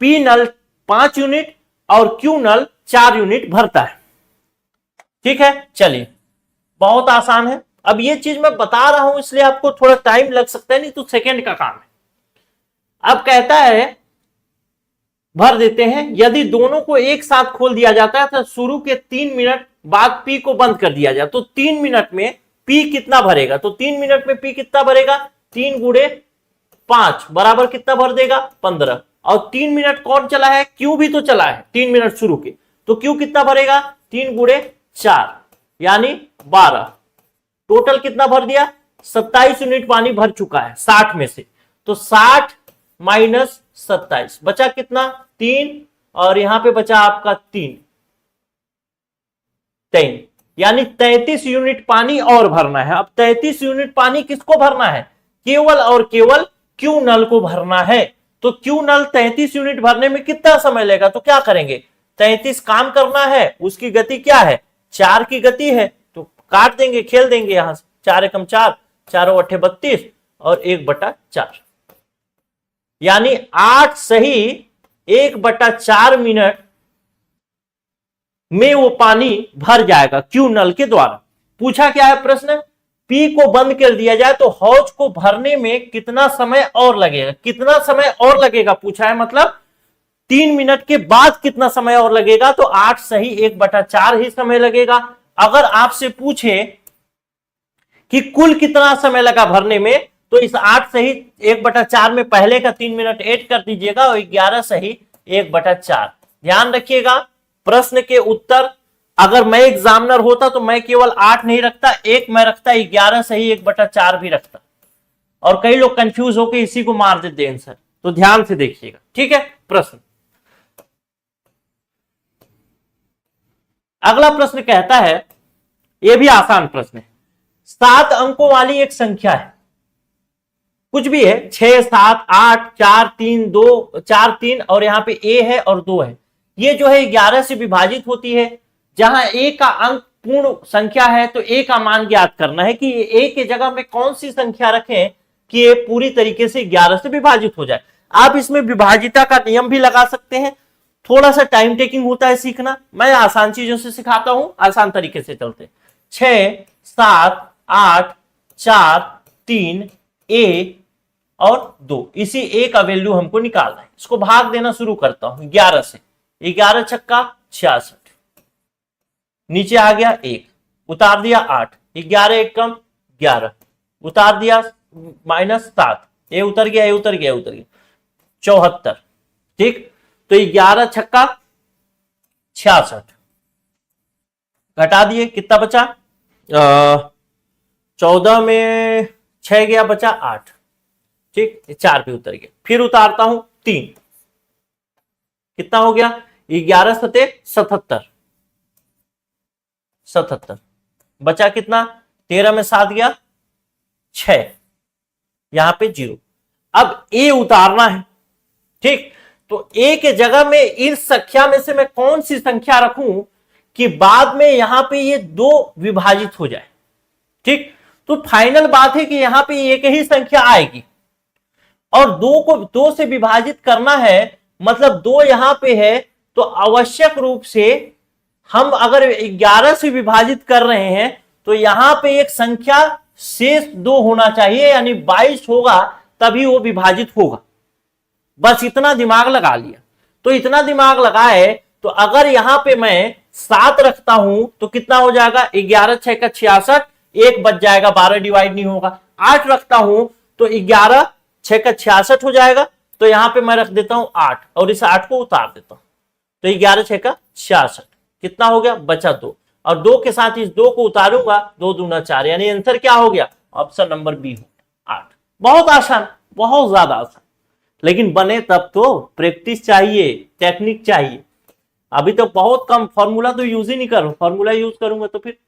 पी नल 5 यूनिट और क्यू नल 4 यूनिट भरता है। ठीक है, चलिए बहुत आसान है। अब ये चीज मैं बता रहा हूं इसलिए आपको थोड़ा टाइम लग सकता है, नहीं तो सेकंड का काम है। अब कहता है, भर देते हैं, यदि दोनों को एक साथ खोल दिया जाता है तो शुरू के 3 मिनट बाद पी को बंद कर दिया जाए तो 3 मिनट में पी कितना भरेगा? तो 3 मिनट में पी कितना भरेगा? 3 गुणे 5 बराबर कितना भर देगा? 15। और 3 मिनट कौन चला है? क्यू भी तो चला है 3 मिनट शुरू के, तो क्यू कितना भरेगा? 3 गुणे 4 यानी 12। टोटल कितना भर दिया? 27 यूनिट पानी भर चुका है 60 में से। तो 60 माइनस 27 बचा कितना? 3, और यहां पे बचा आपका 3 यानी 33 यूनिट पानी और भरना है। अब 33 यूनिट पानी किसको भरना है? केवल और केवल क्यू नल को भरना है। तो क्यू नल 33 यूनिट भरने में कितना समय लेगा? तो क्या करेंगे, 33 काम करना है, उसकी गति क्या है? 4 की गति है, तो काट देंगे, खेल देंगे यहां से। 4 एकम 4, 4 8 32 और 1/4 यानी 8 सही 1/4 मिनट में वो पानी भर जाएगा क्यू नल के द्वारा। पूछा क्या है प्रश्न? पी को बंद कर दिया जाए तो हौज को भरने में कितना समय और लगेगा? कितना समय और लगेगा पूछा है, मतलब 3 मिनट के बाद कितना समय और लगेगा? तो 8 सही 1/4 ही समय लगेगा। अगर आपसे पूछे कि कुल कितना समय लगा भरने में, तो इस 8 सही 1/4 में पहले का 3 मिनट ऐड कर दीजिएगा और 11 सही 1/4। ध्यान रखिएगा, प्रश्न के उत्तर अगर मैं एग्जामिनर होता तो मैं केवल 8 नहीं रखता, एक मैं रखता 11 सही 1/4 भी रखता। और कई लोग कंफ्यूज होकर इसी को मार देते आंसर, तो ध्यान से देखिएगा। ठीक है, प्रश्न अगला प्रश्न कहता है, यह भी आसान प्रश्न है। 7 अंकों वाली एक संख्या है, कुछ भी है, 6 7 8 4 3 2 4 3 और यहां पे a है और 2 है। ये जो है 11 से विभाजित होती है। जहां a का अंक पूर्ण संख्या है तो a का मान ज्ञात करना है कि a के जगह में कौन सी संख्या रखें कि ये पूरी तरीके से 11 से विभाजित हो जाए। आप इसमें विभाजिता का नियम भी लगा सकते हैं, थोड़ा सा टाइम टेकिंग होता है सीखना। मैं आसान चीजों से सिखाता हूं, आसान तरीके से चलते। 6 7 8 4 3 a और 2, इसी a का वैल्यू हमको निकालना है। इसको भाग देना शुरू करता हूं 11 से। 11 छक्का 66, नीचे आ गया 1, उतार दिया 8, 11 एक कम 11, उतार दिया -7, ए उतर गया, ए उतर गया, उतर गया 74। ठीक, तो 11 छक्का 66, घटा दिए, कितना बचा? 14 में 6 गया, बचा 8। ठीक, 4 पे उतर गया। फिर उतारता हूं 3, कितना हो गया? 11 सते 77, बचा कितना? 13 में 7 गया 6, यहां पे 0। अब a उतारना है। ठीक, तो a के जगह में इस संख्या में से मैं कौन सी संख्या रखूं कि बाद में यहां पे ये 2 विभाजित हो जाए। ठीक, तो फाइनल बात है कि यहां पे एक ही संख्या आएगी और 2 को 2 से विभाजित करना है, मतलब 2 यहां पे है तो आवश्यक रूप से हम अगर 11 से विभाजित कर रहे हैं तो यहां पे एक संख्या शेष 2 होना चाहिए, यानी 22 होगा तभी वो विभाजित होगा। बस इतना दिमाग लगा लिया। तो इतना दिमाग लगाए तो अगर यहां पे मैं 7 रखता हूं तो कितना हो जाएगा, 11 6 का 66, 1 बच जाएगा, 12 डिवाइड नहीं होगा। 8 रखता हूं तो 11 6 का 66 हो जाएगा, तो यहां पे मैं रख देता हूं 8 और इस 8 को उतार देता हूं, तो 11 6 का 66 कितना हो गया, बचा 2, और 2 के साथ इस 2 को उतारूंगा, 2 दूना 4, यानी आंसर क्या हो गया, ऑप्शन नंबर बी हो 8। बहुत आसान, बहुत ज्यादा आसान, लेकिन बने तब तो प्रैक्टिस चाहिए, टेक्निक चाहिए। अभी तो बहुत कम, फॉर्मूला तो यूज ही नहीं करूं, फॉर्मूला यूज करूंगा तो फिर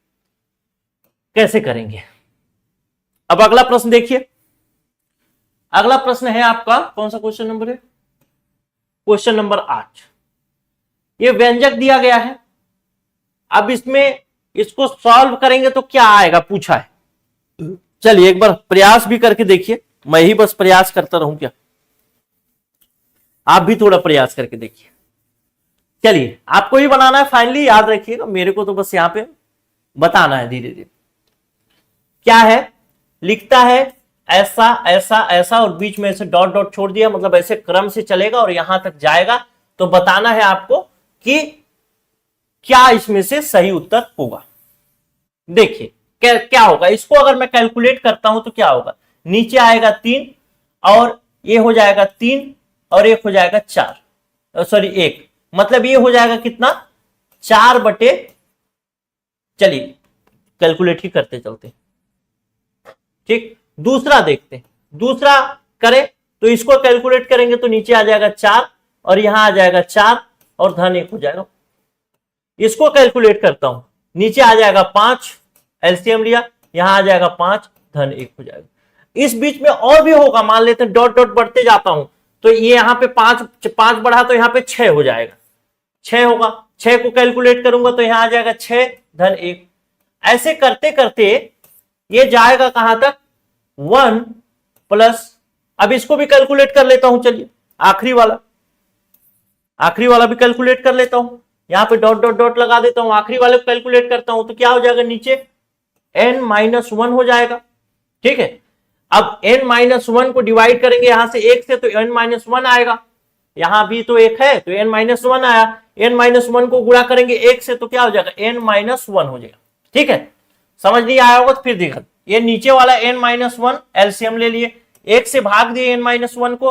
कैसे करेंगे। अब अगला प्रश्न देखिए, अगला प्रश्न है आपका, कौन सा क्वेश्चन नंबर है, क्वेश्चन नंबर 8। ये व्यंजक दिया गया है, अब इसमें इसको सॉल्व करेंगे तो क्या आएगा, पूछा है। चलिए एक बार प्रयास भी करके देखिए, मैं ही बस प्रयास करता रहूं क्या, आप भी थोड़ा प्रयास करके देखिए। चलिए आपको ही बनाना है फाइनली, याद रखिएगा, मेरे को तो बस यहां पे बताना है धीरे धीरे। क्या है, लिखता है ऐसा ऐसा ऐसा और बीच में ऐसे डॉट डॉट छोड़ दिया, मतलब ऐसे क्रम से चलेगा और यहां तक जाएगा, तो बताना है आपको कि क्या इसमें से सही उत्तर होगा। देखिए क्या होगा, इसको अगर मैं कैलकुलेट करता हूं तो क्या होगा, नीचे आएगा 3 और ये हो जाएगा 3 और एक हो जाएगा 4, सॉरी 1, मतलब ये हो जाएगा कितना, 4 बटे, चलिए कैलकुलेट ही करते चलते, ठीक। दूसरा देखते हैं, दूसरा करें तो इसको कैलकुलेट करेंगे तो नीचे आ जाएगा 4 और यहां आ जाएगा 4 और धन 1 हो जाएगा। इसको कैलकुलेट करता हूं, नीचे आ जाएगा 5, एलसीएम लिया, यहां आ जाएगा 5 धन 1 हो जाएगा। इस बीच में और भी होगा, मान लेते हैं डॉट डॉट बढ़ते जाता हूं, तो ये यहां पे 5 बढ़ा तो यहां पे 6 हो जाएगा, 6 होगा, 6 को कैलकुलेट करूंगा तो यहां आ जाएगा 6 धन 1। ऐसे करते करते ये जाएगा कहां तक, 1 प्लस, अब इसको भी कैलकुलेट कर लेता हूं, चलिए आखिरी वाला भी कैलकुलेट कर लेता हूं, यहां पे डॉट डॉट डॉट लगा देता हूं, आखिरी वाले को कैलकुलेट करता हूं तो क्या हो जाएगा, नीचे n-1 हो जाएगा, ठीक है। अब n-1 को डिवाइड करेंगे यहां से 1 से तो n-1 आएगा, यहां भी तो 1 है तो n-1 आया, n-1 को गुणा करेंगे 1 से तो क्या हो जाएगा, n-1 हो जाएगा, ठीक है। समझ नहीं आया होगा तो फिर देखा, ये नीचे वाला n-1 एलसीएम ले लिए, 1 से भाग दिए n-1 को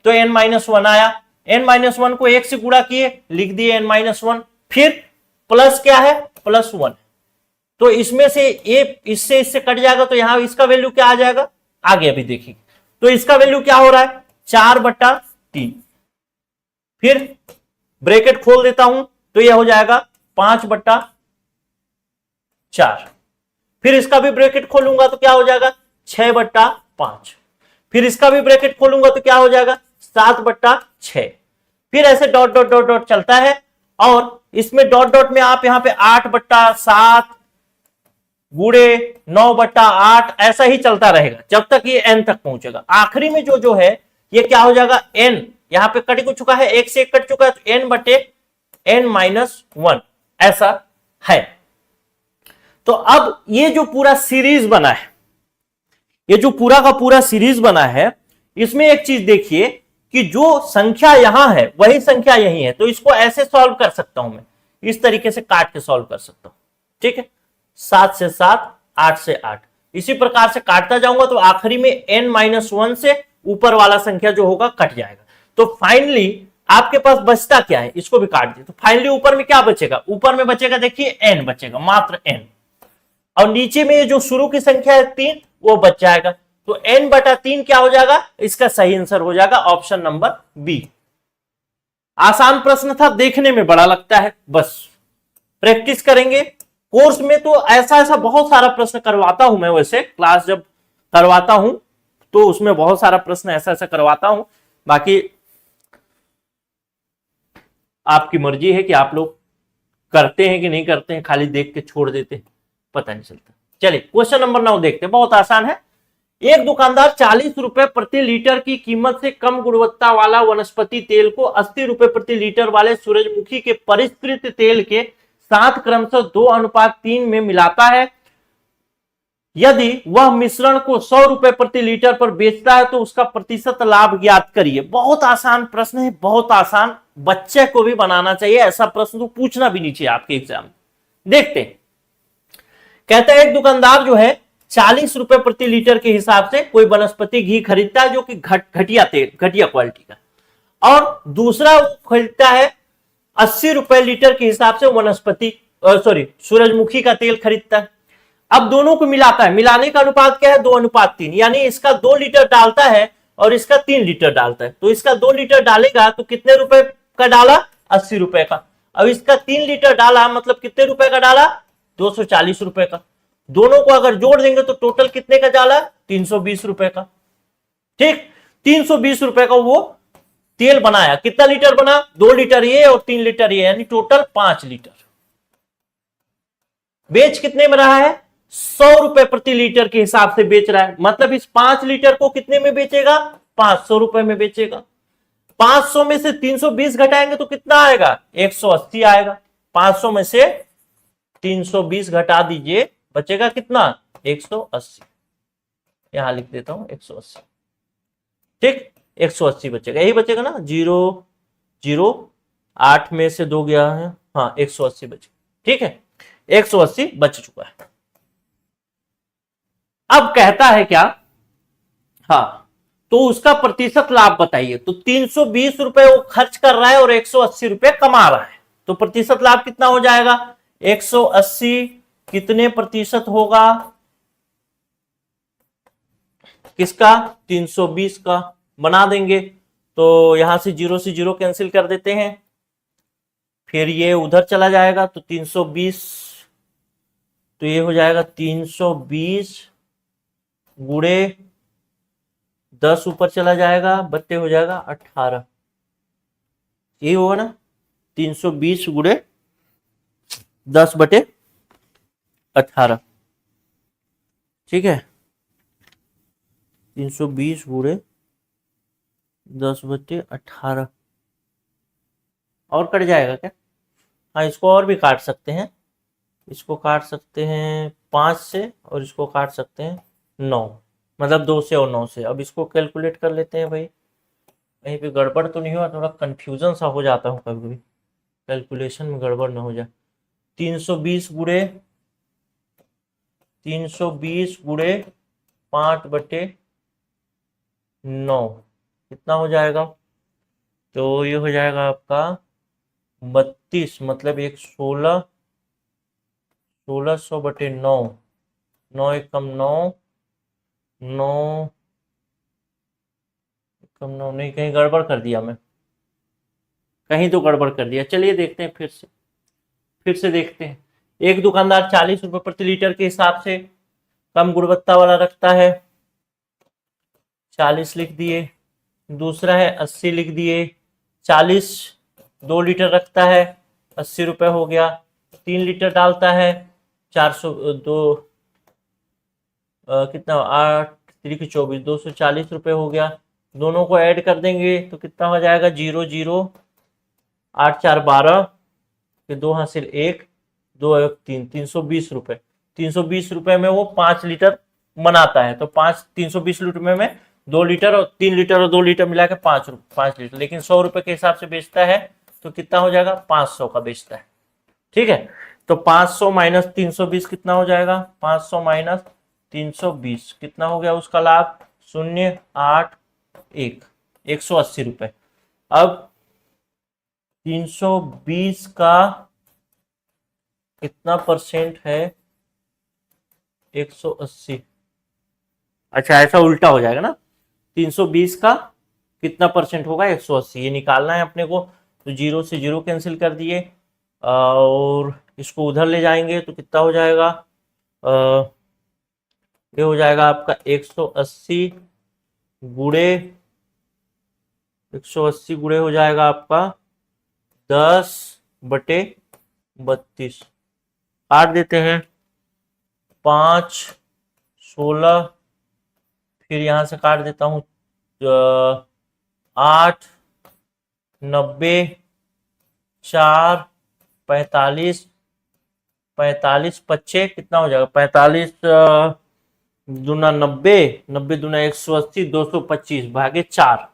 तो n-1 आया, n-1 को 1 से गुणा किए, लिख दिए n-1, फिर प्लस क्या है, +1, तो इसमें से ये इससे कट जाएगा तो यहां इसका वैल्यू क्या आ जाएगा, आगे अभी देखिए, तो इसका वैल्यू क्या हो रहा है, 4/3, फिर ब्रैकेट खोल देता हूं तो यह हो जाएगा 5/4, फिर इसका भी ब्रैकेट खोलूंगा तो क्या हो जाएगा 6/5, फिर इसका भी ब्रैकेट खोलूंगा तो क्या हो जाएगा 7/6, फिर ऐसे डॉट डॉट डॉट डॉट चलता है, और इसमें डॉट डॉट में आप यहां पे 8/7 गुणे 9/8 ऐसा ही चलता रहेगा जब तक ये n तक पहुंचेगा। आखिरी में जो है ये क्या हो जाएगा, n यहां पे कट को चुका है, 1 से 1 कट चुका है तो n/n-1 ऐसा है। तो अब ये जो पूरा सीरीज बना है, ये जो पूरा का पूरा सीरीज बना है, इसमें एक चीज देखिए कि जो संख्या यहां है वही संख्या यही है, तो इसको ऐसे सॉल्व कर सकता हूं मैं, इस तरीके से काट के सॉल्व कर सकता हूं, ठीक है। 7 से 7, 8 से 8, इसी प्रकार से काटता जाऊंगा तो आखिरी में n-1 से ऊपर वाला संख्या जो होगा कट जाएगा। तो फाइनली आपके पास बचता क्या है, इसको भी काट दिया तो फाइनली ऊपर में क्या बचेगा, ऊपर में बचेगा देखिए n बचेगा, मात्र n, और नीचे में जो शुरू की संख्या है 3 वो बच जाएगा, तो n/3 क्या हो जाएगा, इसका सही आंसर हो जाएगा ऑप्शन नंबर बी। आसान प्रश्न था, देखने में बड़ा लगता है, बस प्रैक्टिस करेंगे। कोर्स में तो ऐसा बहुत सारा प्रश्न करवाता हूं मैं, वैसे क्लास जब करवाता हूं तो उसमें बहुत सारा प्रश्न ऐसा करवाता हूं, बाकी आपकी मर्जी है कि आप लोग करते हैं कि नहीं करते हैं, खाली देख के छोड़ देते हैं, पता नहीं चलता। चलिए क्वेश्चन नंबर 9 देखते हैं, बहुत आसान है। एक दुकानदार 40 रुपए प्रति लीटर की कीमत से कम गुणवत्ता वाला वनस्पति तेल को 80 रुपए प्रति लीटर वाले सूरजमुखी के परिष्कृत तेल के साथ क्रमशः 2:3 में मिलाता है। यदि वह मिश्रण को 100 रुपए प्रति लीटर पर बेचता है तो उसका प्रतिशत लाभ ज्ञात करिए। बहुत आसान प्रश्न है, बहुत आसान, बच्चे को भी बनाना चाहिए ऐसा प्रश्न, तो पूछना भी नहीं चाहिए आपके एग्जाम। देखते हैं, कहता है एक दुकानदार जो है 40 रुपए प्रति लीटर के हिसाब से कोई वनस्पति घी खरीदता है जो कि घटिया तेल, घटिया क्वालिटी का, और दूसरा वो खरीदता है 80 रुपए लीटर के हिसाब से वनस्पति सूरजमुखी का तेल खरीदता है। अब दोनों को मिलाता है, मिलाने का अनुपात क्या है, 2:3, यानी इसका 2 लीटर डालता है और इसका 3 लीटर डालता है। तो इसका 2 लीटर डालेगा तो कितने रुपए का डाला, 80 रुपए का। अब इसका 3 लीटर डाला मतलब कितने रुपए का डाला, 240 रुपए का। दोनों को अगर जोड़ देंगे तो टोटल कितने का डाला, 320 रुपए का। ठीक, 320 रुपए का वो तेल बनाया। कितना लीटर बना, 2 लीटर ये और 3 लीटर ये, यानी टोटल 5 लीटर। बेच कितने में रहा है, 100 रुपए प्रति लीटर के हिसाब से बेच रहा है। मतलब इस 5 लीटर को कितने में बेचेगा, 500 रुपए में बेचेगा। 500 में से 320 घटाएंगे तो कितना आएगा, 180 आएगा। 500 में से 320 घटा दीजिए, बचेगा कितना, 180। यहां लिख देता हूं 180। ठीक, 180 बचेगा, यही बचेगा ना, 0 0 8 में से 2 गया है, हाँ 180 बचेगा। ठीक है, 180 बच चुका है। अब कहता है क्या, हाँ तो उसका प्रतिशत लाभ बताइए। तो 320 रुपए वो खर्च कर रहा है और 180 रुपए कमा रहा है, तो प्रतिशत लाभ कितना हो जाएगा, 180 कितने प्रतिशत होगा, किसका, 320 का। बना देंगे तो यहां से 0 कैंसिल कर देते हैं, फिर ये उधर चला जाएगा तो 320, तो ये हो जाएगा 320 गुणे 10 ऊपर चला जाएगा, बट्टे हो जाएगा 18, यही होगा ना, 320 गुणे 10 बटे 18। ठीक है, 320 गुणे 10 बटे 18 और कट जाएगा क्या, हाँ इसको और भी काट सकते हैं, इसको काट सकते हैं 5 से और इसको काट सकते हैं 9, मतलब 2 से और 9 से। अब इसको कैलकुलेट कर लेते हैं भाई, कहीं पे गड़बड़ तो नहीं हुआ, थोड़ा कंफ्यूजन सा हो जाता हूँ कभी कभी, कैलकुलेशन में गड़बड़ ना हो जाए। 320 गुणे 5 बटे 9 कितना हो जाएगा, तो ये हो जाएगा आपका 32, मतलब एक 1600 बटे 9, 9 एकम 9, 9 एकम 9 नहीं, कहीं गड़बड़ कर दिया मैं, कहीं तो गड़बड़ कर दिया। चलिए देखते हैं, फिर से देखते हैं। एक दुकानदार 40 रुपए प्रति लीटर के हिसाब से कम गुणवत्ता वाला रखता है, 40 लिख दिए। दूसरा है 80 लिख दिए, 40 2 लीटर रखता है, 80 रुपए हो गया। 3 लीटर डालता है, 402 कितना, 8 3 24, 240 रुपए हो गया। दोनों को ऐड कर देंगे तो कितना हो जाएगा, 0 0 8 4 12, फिर 2 हासिल 1 2 1 3, 320 रुपए। 320 रुपए में वो 5 लीटर बनाता है, तो 320 लीटर में 2 लीटर और 3 लीटर और 2 लीटर मिला के 5 लीटर, लेकिन 100 रुपए के हिसाब से बेचता है तो कितना हो जाएगा, 500 का बेचता है। ठीक है, तो 500 माइनस 320 कितना हो जाएगा, 500 माइनस 320 कितना हो गया उसका लाभ, 081 180 रुपए। अब 320 का कितना परसेंट है, 180, अच्छा ऐसा उल्टा हो जाएगा ना, 320 का कितना परसेंट होगा, 180, ये निकालना है अपने को। तो 0 से 0 कैंसिल कर दिए और इसको उधर ले जाएंगे तो कितना हो जाएगा, ये हो जाएगा आपका 180 गुणे 180 गुणे हो जाएगा आपका 10 बटे 32, काट देते हैं, 5 16, फिर यहां से काट देता हूं 8 90 4 45 45 पच्चे कितना हो जाएगा, 45 दूना 90, 90 दूना 180, 225 भागे 4,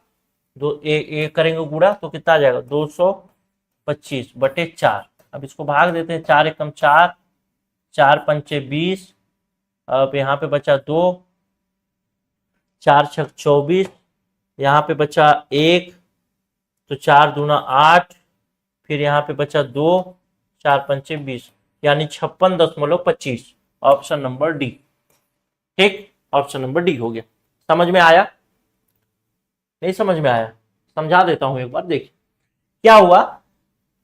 दो ए करेंगे गुणा तो कितना आ जाएगा 225/4। अब इसको भाग देते हैं, 4 एकम 4, 4 पंचे 20, अब यहाँ पे बचा 2, 4 छक 24, यहाँ पे बचा 1, तो 4 दूना 8, फिर यहाँ पे बचा 2, 4 पंचे 20, यानी 56.25, ऑप्शन नंबर डी। ठीक, ऑप्शन नंबर डी हो गया। समझ में आया? नहीं समझ में आया? समझा देता हूं एक बार, देखिए क्या हुआ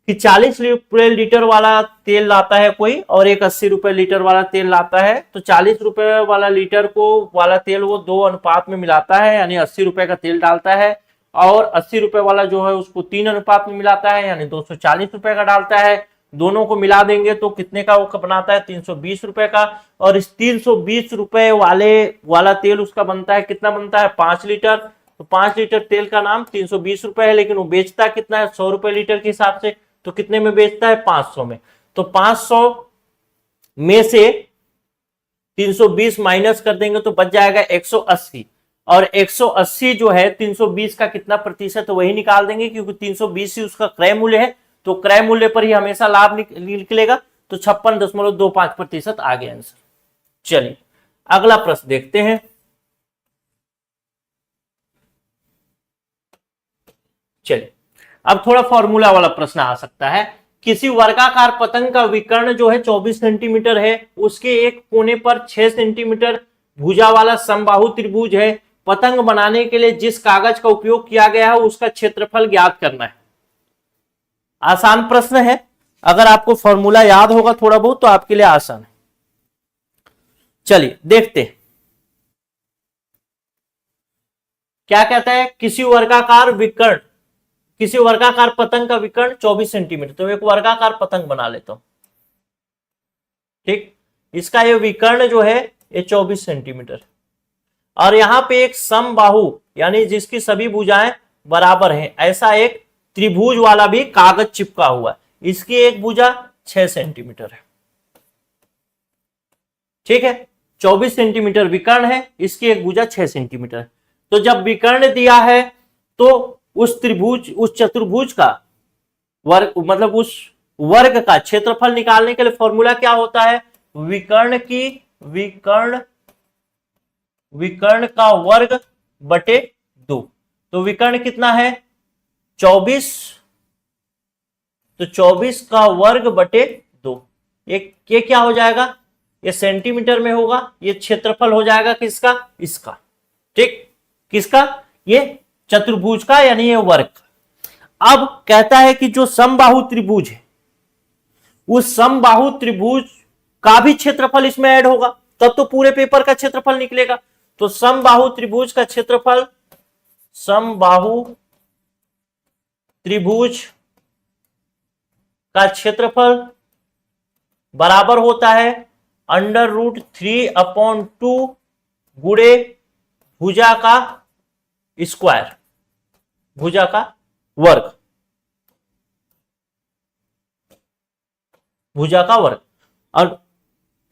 कि 40 रुपए लीटर वाला तेल लाता है कोई और एक 80 रुपए लीटर वाला तेल लाता है। तो 40 रुपए वाला लीटर को वाला तेल वो 2 अनुपात में मिलाता है, यानी 80 रुपए का तेल डालता है, और 80 रुपए वाला जो है उसको 3 अनुपात में मिलाता है, यानी 240 रुपए का डालता है। दोनों को मिला देंगे तो कितने का वो बनाता है 320 रुपए का। और इस 320 रुपए वाला तेल उसका बनता है, कितना बनता है 5 लीटर। तो 5 लीटर तेल का नाम 320 रुपए है, लेकिन वो बेचता कितना है 100 रुपए लीटर के हिसाब से। तो कितने में बेचता है 500 में। तो 500 में से 320 माइनस कर देंगे तो बच जाएगा 180, और 180 जो है 320 का कितना प्रतिशत वही निकाल देंगे, क्योंकि 320 ही उसका क्रय मूल्य है, तो क्रय मूल्य पर ही हमेशा लाभ निकलेगा। तो 56.25% आ गया आंसर। चलिए अगला प्रश्न देखते हैं। चलिए अब थोड़ा फॉर्मूला वाला प्रश्न आ सकता है। किसी वर्गाकार पतंग का विकर्ण जो है 24 सेंटीमीटर है, उसके एक कोने पर 6 सेंटीमीटर भुजा वाला समबाहु त्रिभुज है। पतंग बनाने के लिए जिस कागज का उपयोग किया गया है उसका क्षेत्रफल ज्ञात करना है। आसान प्रश्न है, अगर आपको फॉर्मूला याद होगा थोड़ा बहुत तो आपके लिए आसान है। चलिए देखते हैं क्या कहता है। किसी वर्गाकार पतंग का विकर्ण 24 सेंटीमीटर। तो एक वर्गाकार पतंग बना लेता हूं। ठीक, इसका ये विकर्ण जो है ये 24 सेंटीमीटर, और यहां पे एक समबाहु यानी जिसकी सभी भुजाएं बराबर हैं ऐसा एक त्रिभुज वाला भी कागज चिपका हुआ है। इसकी एक भुजा 6 सेंटीमीटर है। ठीक है, 24 सेंटीमीटर विकर्ण है, इसकी एक भुजा 6 सेंटीमीटर है। तो जब विकर्ण दिया है तो उस चतुर्भुज का वर्ग, मतलब उस वर्ग का क्षेत्रफल निकालने के लिए फॉर्मूला क्या होता है, विकर्ण का वर्ग बटे 2। तो विकर्ण कितना है 24, तो 24 का वर्ग बटे 2। ये क्या हो जाएगा, ये सेंटीमीटर में होगा, ये क्षेत्रफल हो जाएगा किसका, इसका। ठीक, किसका, ये चतुर्भुज का यानी ये वर्ग का। अब कहता है कि जो समबाहु त्रिभुज है उस समबाहु त्रिभुज का भी क्षेत्रफल इसमें ऐड होगा, तब तो पूरे पेपर का क्षेत्रफल निकलेगा। तो समबाहु त्रिभुज का क्षेत्रफल, समबाहु त्रिभुज का क्षेत्रफल बराबर होता है √3/2 गुणे भुजा का स्क्वायर, भुजा का वर्ग, भुजा का वर्ग। और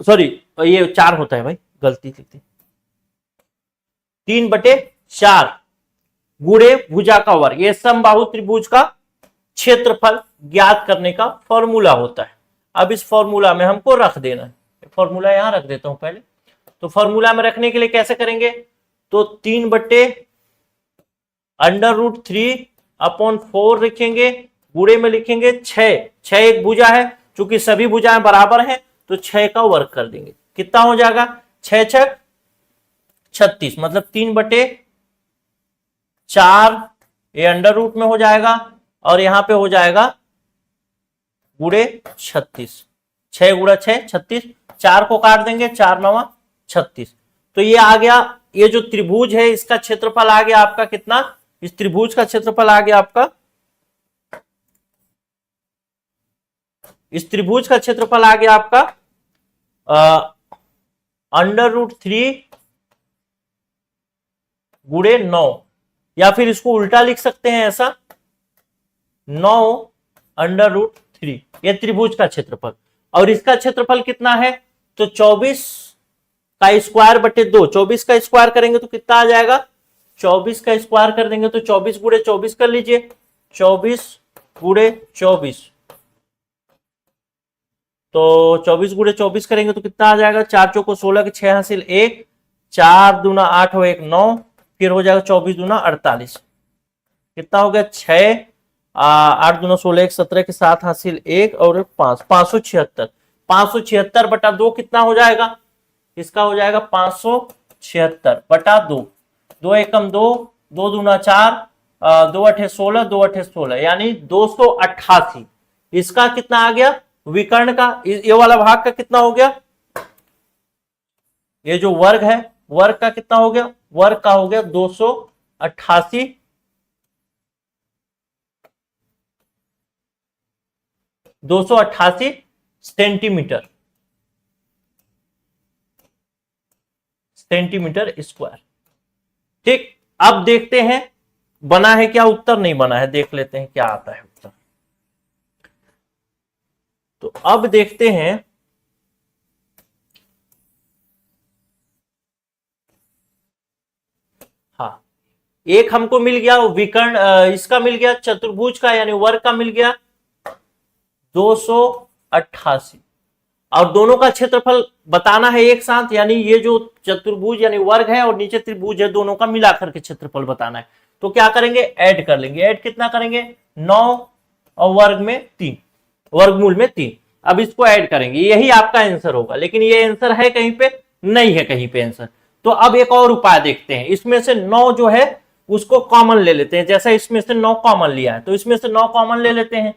सॉरी ये 4 होता है भाई, गलती लिखते, 3/4 गुणे भुजा का वर्ग। ये समबाहु त्रिभुज का क्षेत्रफल ज्ञात करने का फॉर्मूला होता है। अब इस फॉर्मूला में हमको रख देना है, फॉर्मूला यहां रख देता हूं पहले। तो फॉर्मूला में रखने के लिए कैसे करेंगे, तो 3/√3/4 लिखेंगे, गुणे में लिखेंगे 6 एक भुजा है, चूंकि सभी भुजाएं बराबर हैं तो 6 का वर्ग कर देंगे। कितना हो जाएगा 6 छक 36, मतलब 3/4 ये अंडर रूट में हो जाएगा, और यहां पे हो जाएगा गुणे 36, 6 गुणा 6 36, 4 को काट देंगे, 4 9 36। तो ये आ गया, ये जो त्रिभुज है इसका क्षेत्रफल आ गया आपका कितना, इस त्रिभुज का क्षेत्रफल आ गया आपका, इस त्रिभुज का क्षेत्रफल आ गया आपका √3 गुणे 9, या फिर इसको उल्टा लिख सकते हैं ऐसा 9 √3, ये त्रिभुज का क्षेत्रफल। और इसका क्षेत्रफल कितना है, तो 24 का स्क्वायर बटे 2, 24 का स्क्वायर करेंगे तो कितना आ जाएगा, 24 का स्क्वायर कर देंगे तो 24 गुणे 24 कर लीजिए, 24 गुणे 24, तो 24 गुणे 24 करेंगे तो कितना आ जाएगा, 4 चौको 16 के 6 हासिल 1, 4 दूना 8 हो 1 9, फिर हो जाएगा 24 दूना 48, कितना हो गया 6, 8 दूना 16 17 के 7 हासिल 1 और 5, 576, 576 बटा 2 कितना हो जाएगा, इसका हो जाएगा 576 बटा 2, 2 एकम 2, 2 दूना 4, 2 अठे 16, 2 अठे 16 यानी 288। इसका कितना आ गया विकर्ण का, ये वाला भाग का कितना हो गया, ये जो वर्ग है वर्ग का कितना हो गया, वर्ग का हो गया 288 सेंटीमीटर स्क्वायर। ठीक, अब देखते हैं बना है क्या, उत्तर नहीं बना है, देख लेते हैं क्या आता है उत्तर। तो अब देखते हैं, हाँ एक हमको मिल गया विकर्ण, इसका मिल गया चतुर्भुज का यानी वर्ग का मिल गया 288 और दोनों का क्षेत्रफल बताना है एक साथ, यानी ये जो चतुर्भुज यानी वर्ग है और नीचे त्रिभुज है दोनों का मिलाकर के क्षेत्रफल बताना है। तो क्या करेंगे, ऐड कर लेंगे, ऐड कितना करेंगे 9 और वर्ग में 3, वर्गमूल में 3, अब इसको ऐड करेंगे, यही आपका आंसर होगा। लेकिन ये आंसर है कहीं पे, नहीं है कहीं पे आंसर। तो अब एक और उपाय देखते हैं, इसमें से 9 जो है उसको कॉमन ले लेते हैं, जैसा इसमें से 9 कॉमन लिया है तो इसमें से 9 कॉमन ले लेते हैं,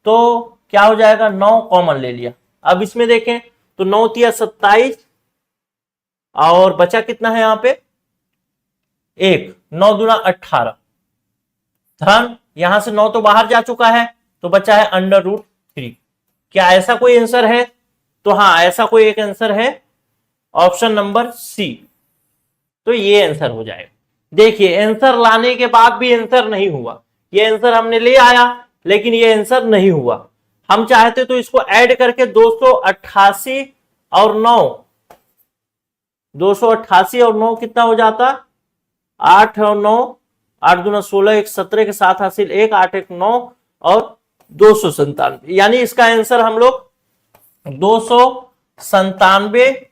तो क्या हो जाएगा 9 कॉमन ले लिया। अब इसमें देखें तो 9 तिया 27 और बचा कितना है यहां पे 1, 9 दूना 18, धन यहां से 9 तो बाहर जा चुका है तो बचा है √3। क्या ऐसा कोई आंसर है, तो हाँ ऐसा कोई एक आंसर है, ऑप्शन नंबर सी। तो ये आंसर हो जाएगा। देखिए आंसर लाने के बाद भी आंसर नहीं हुआ, ये आंसर हमने ले आया लेकिन ये आंसर नहीं हुआ। हम चाहते तो इसको ऐड करके 288 और 9, 288 और 9 कितना हो जाता, 8 और 9, 8 दूना 16, 1 17 के 7 हासिल 1, 8 1 9 और 297, यानी इसका आंसर हम लोग 297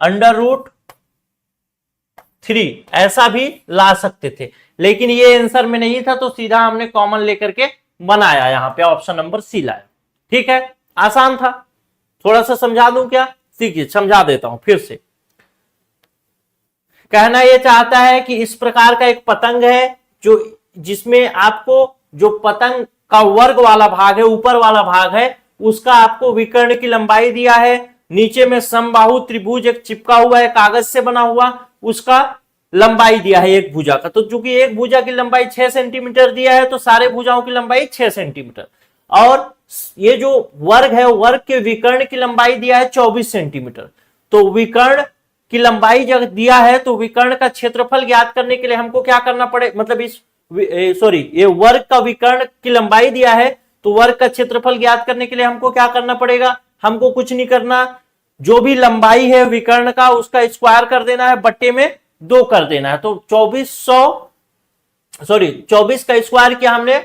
√3 ऐसा भी ला सकते थे, लेकिन ये आंसर में नहीं था तो सीधा हमने कॉमन लेकर के बनाया, यहां पे ऑप्शन नंबर सी लाया। ठीक है, आसान था, थोड़ा सा समझा दूं क्या, सीखिए समझा देता हूं फिर से। कहना यह चाहता है कि इस प्रकार का एक पतंग है जो जिसमें आपको जो पतंग का वर्ग वाला भाग है, ऊपर वाला भाग है, उसका आपको विकर्ण की लंबाई दिया है, नीचे में समबाहु त्रिभुज एक चिपका हुआ है कागज से बना हुआ, उसका लंबाई दिया है एक भुजा का। तो चूंकि एक भुजा की लंबाई 6 सेंटीमीटर दिया है तो सारे भुजाओं की लंबाई 6 सेंटीमीटर, और ये जो वर्ग है वर्ग के विकर्ण की लंबाई दिया है 24 सेंटीमीटर। तो विकर्ण की लंबाई जब दिया है तो विकर्ण का क्षेत्रफल ज्ञात करने के लिए हमको क्या करना पड़े, मतलब ये वर्ग का विकर्ण की लंबाई दिया है तो वर्ग का क्षेत्रफल ज्ञात करने के लिए हमको क्या करना पड़ेगा, हमको कुछ नहीं करना, जो भी लंबाई है विकर्ण का उसका स्क्वायर कर देना है, बट्टे में 2 कर देना है। तो 24 का स्क्वायर किया हमने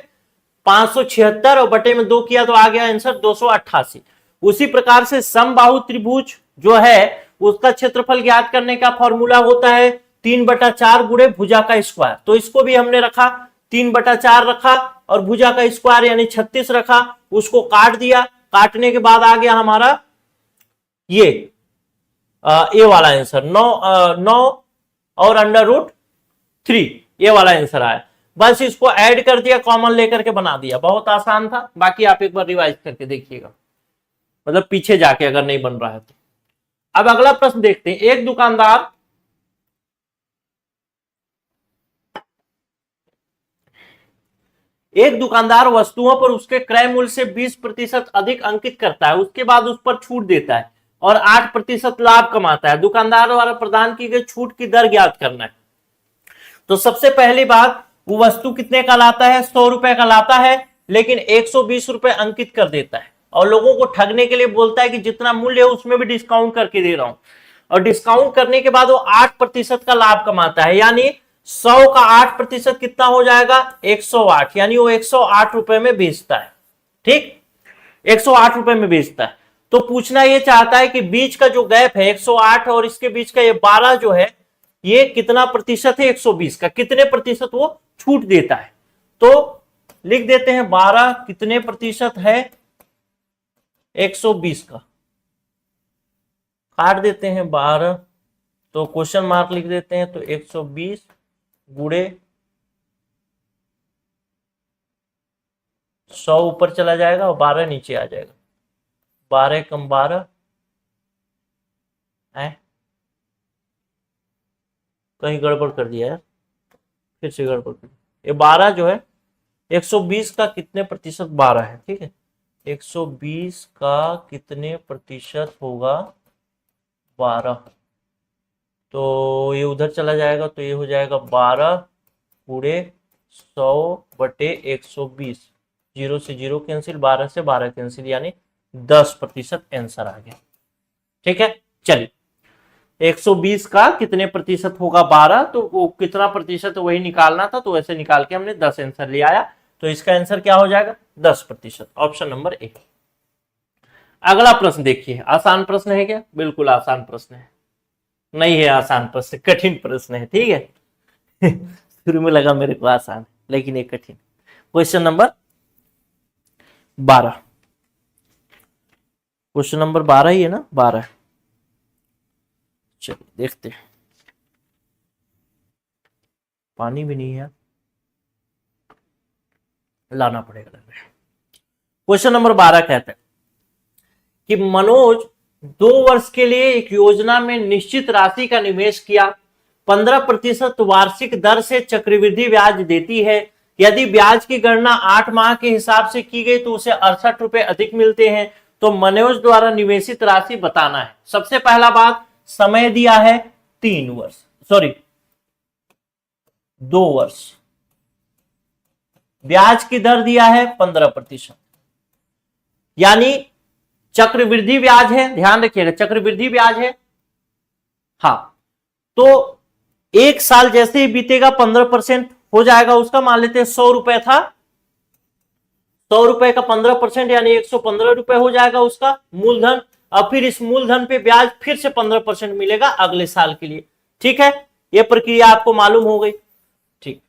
576 और बटे में 2 किया तो आ गया आंसर 288। उसी प्रकार से समबाहु त्रिभुज जो है उसका क्षेत्रफल ज्ञात करने का फॉर्मूला होता है 3/4 गुणे भुजा का स्क्वायर। तो इसको भी हमने रखा 3/4 रखा और भुजा का स्क्वायर यानी 36 रखा, उसको काट दिया, काटने के बाद आ गया हमारा ये वाला आंसर 9 और √3, ये वाला आंसर आया। बस इसको ऐड कर दिया, कॉमन लेकर के बना दिया, बहुत आसान था। बाकी आप एक बार रिवाइज करके देखिएगा, मतलब पीछे जाके अगर नहीं बन रहा है तो। अब अगला प्रश्न देखते हैं। एक दुकानदार वस्तुओं पर उसके क्रय मूल्य से 20% अधिक अंकित करता है, उसके बाद उस पर छूट देता है और 8% लाभ कमाता है। दुकानदार द्वारा प्रदान की गई छूट की दर ज्ञात करना है। तो सबसे पहली बात, वो वस्तु कितने का लाता है, 100 रुपए का लाता है, लेकिन 120 रुपए अंकित कर देता है। और लोगों को ठगने के लिए बोलता है कि जितना मूल्य है उसमें भी डिस्काउंट करके दे रहा हूं, और डिस्काउंट करने के बाद वो 8% का लाभ कमाता है, यानी 100 का 8% कितना हो जाएगा 108, यानी वो 108 रुपए में बेचता है। ठीक, 108 रुपए में बेचता है। तो पूछना ये चाहता है कि बीच का जो गैप है 108 और इसके बीच का ये 12 जो है ये कितना प्रतिशत है 120 का, कितने प्रतिशत वो छूट देता है। तो लिख देते हैं 12 कितने प्रतिशत है 120 का, काट देते हैं 12, तो क्वेश्चन मार्क लिख देते हैं, तो 120 गुणे 100 ऊपर चला जाएगा और 12 नीचे आ जाएगा, 12 कम 12 है, कहीं गड़बड़ कर दिया यार, फिर से गड़बड़ कर दिया। ये 12 जो है 120 का कितने प्रतिशत 12 है, ठीक है, 120 का कितने प्रतिशत होगा 12, तो ये उधर चला जाएगा, तो ये हो जाएगा 12 पूरे 100 बटे 120, 0 से 0 कैंसिल, 12 से 12 कैंसिल, यानी 10% आंसर आ गया। ठीक है, चलिए 120 का कितने प्रतिशत होगा 12, तो वो कितना प्रतिशत वही निकालना था, तो वैसे निकाल के हमने 10 आंसर ले आया, तो इसका आंसर क्या हो जाएगा 10%, ऑप्शन नंबर ए। अगला प्रश्न देखिए, आसान प्रश्न है क्या, बिल्कुल आसान प्रश्न है, नहीं है आसान प्रश्न, कठिन प्रश्न है। ठीक है शुरू में लगा मेरे को आसान, लेकिन एक कठिन। क्वेश्चन नंबर 12, क्वेश्चन नंबर 12 ही है ना, 12, चलिए देखते हैं। पानी भी नहीं है, लाना पड़ेगा लग रहा है। क्वेश्चन नंबर 12 कहता है कि मनोज 2 वर्ष के लिए एक योजना में निश्चित राशि का निवेश किया, 15% वार्षिक दर से चक्रवृद्धि ब्याज देती है। यदि ब्याज की गणना 8 माह के हिसाब से की गई तो उसे 68 रुपए अधिक मिलते हैं। तो मनोज द्वारा निवेशित राशि बताना है। सबसे पहला बात, समय दिया है 3 वर्ष, सॉरी 2 वर्ष, ब्याज की दर दिया है 15%, यानी चक्रवृद्धि ब्याज है, ध्यान रखिएगा चक्रवृद्धि ब्याज है। हाँ, तो 1 साल जैसे ही बीतेगा 15% हो जाएगा उसका, मान लेते हैं 100 रुपए था, 100 रुपए का 15% यानी 115 रुपए हो जाएगा उसका मूलधन, और फिर इस मूलधन पे ब्याज फिर से 15% मिलेगा अगले साल के लिए। ठीक है, यह प्रक्रिया आपको मालूम हो गई। ठीक,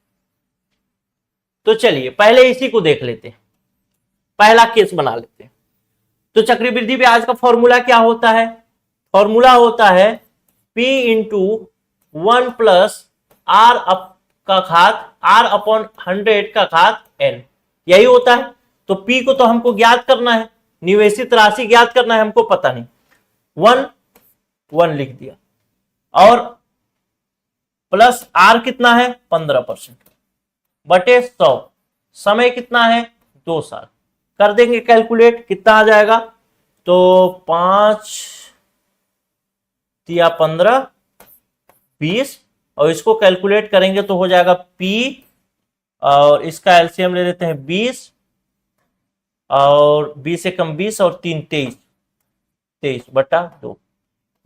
तो चलिए पहले इसी को देख लेते हैं, पहला केस बना लेते हैं। तो चक्रवृद्धि ब्याज का फॉर्मूला क्या होता है, फॉर्मूला होता है P इंटू 1 प्लस R का घात R अपॉन 100 का घात N, यही होता है। तो P को तो हमको ज्ञात करना है, निवेशित राशि ज्ञात करना है, हमको पता नहीं, 1 लिख दिया, और प्लस R कितना है 15% बटे 100, समय कितना है 2 साल, कर देंगे कैलकुलेट, कितना आ जाएगा, तो 5 या 15 20, और इसको कैलकुलेट करेंगे तो हो जाएगा P, और इसका एलसीएम ले लेते हैं 20, और 20 से कम 20 और 3 23 बटा 2,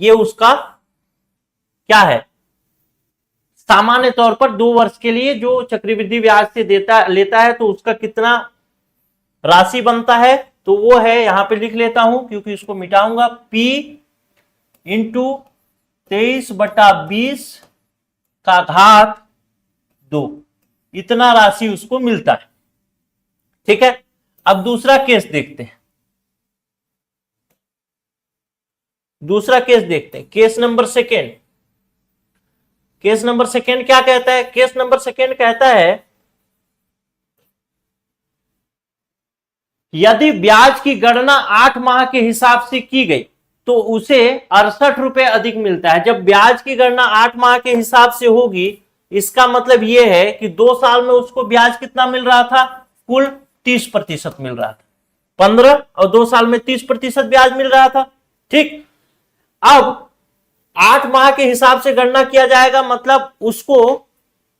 ये उसका क्या है, सामान्य तौर पर 2 वर्ष के लिए जो चक्रवृद्धि ब्याज से लेता है तो उसका कितना राशि बनता है, तो वो है, यहां पे लिख लेता हूं क्योंकि इसको मिटाऊंगा, P इंटू 23 बटा 20 का घात 2, इतना राशि उसको मिलता है। ठीक है, अब दूसरा केस देखते हैं, दूसरा केस देखते हैं, case number second. Case number second क्या कहता है, केस नंबर सेकेंड कहता है यदि ब्याज की गणना 8 माह के हिसाब से की गई तो उसे 68 रुपए अधिक मिलता है। जब ब्याज की गणना 8 माह के हिसाब से होगी, इसका मतलब यह है कि 2 साल में उसको ब्याज कितना मिल रहा था, कुल 30% मिल रहा था, 15 और 2 साल में 30% ब्याज मिल रहा था। ठीक, अब 8 माह के हिसाब से गणना किया जाएगा, मतलब उसको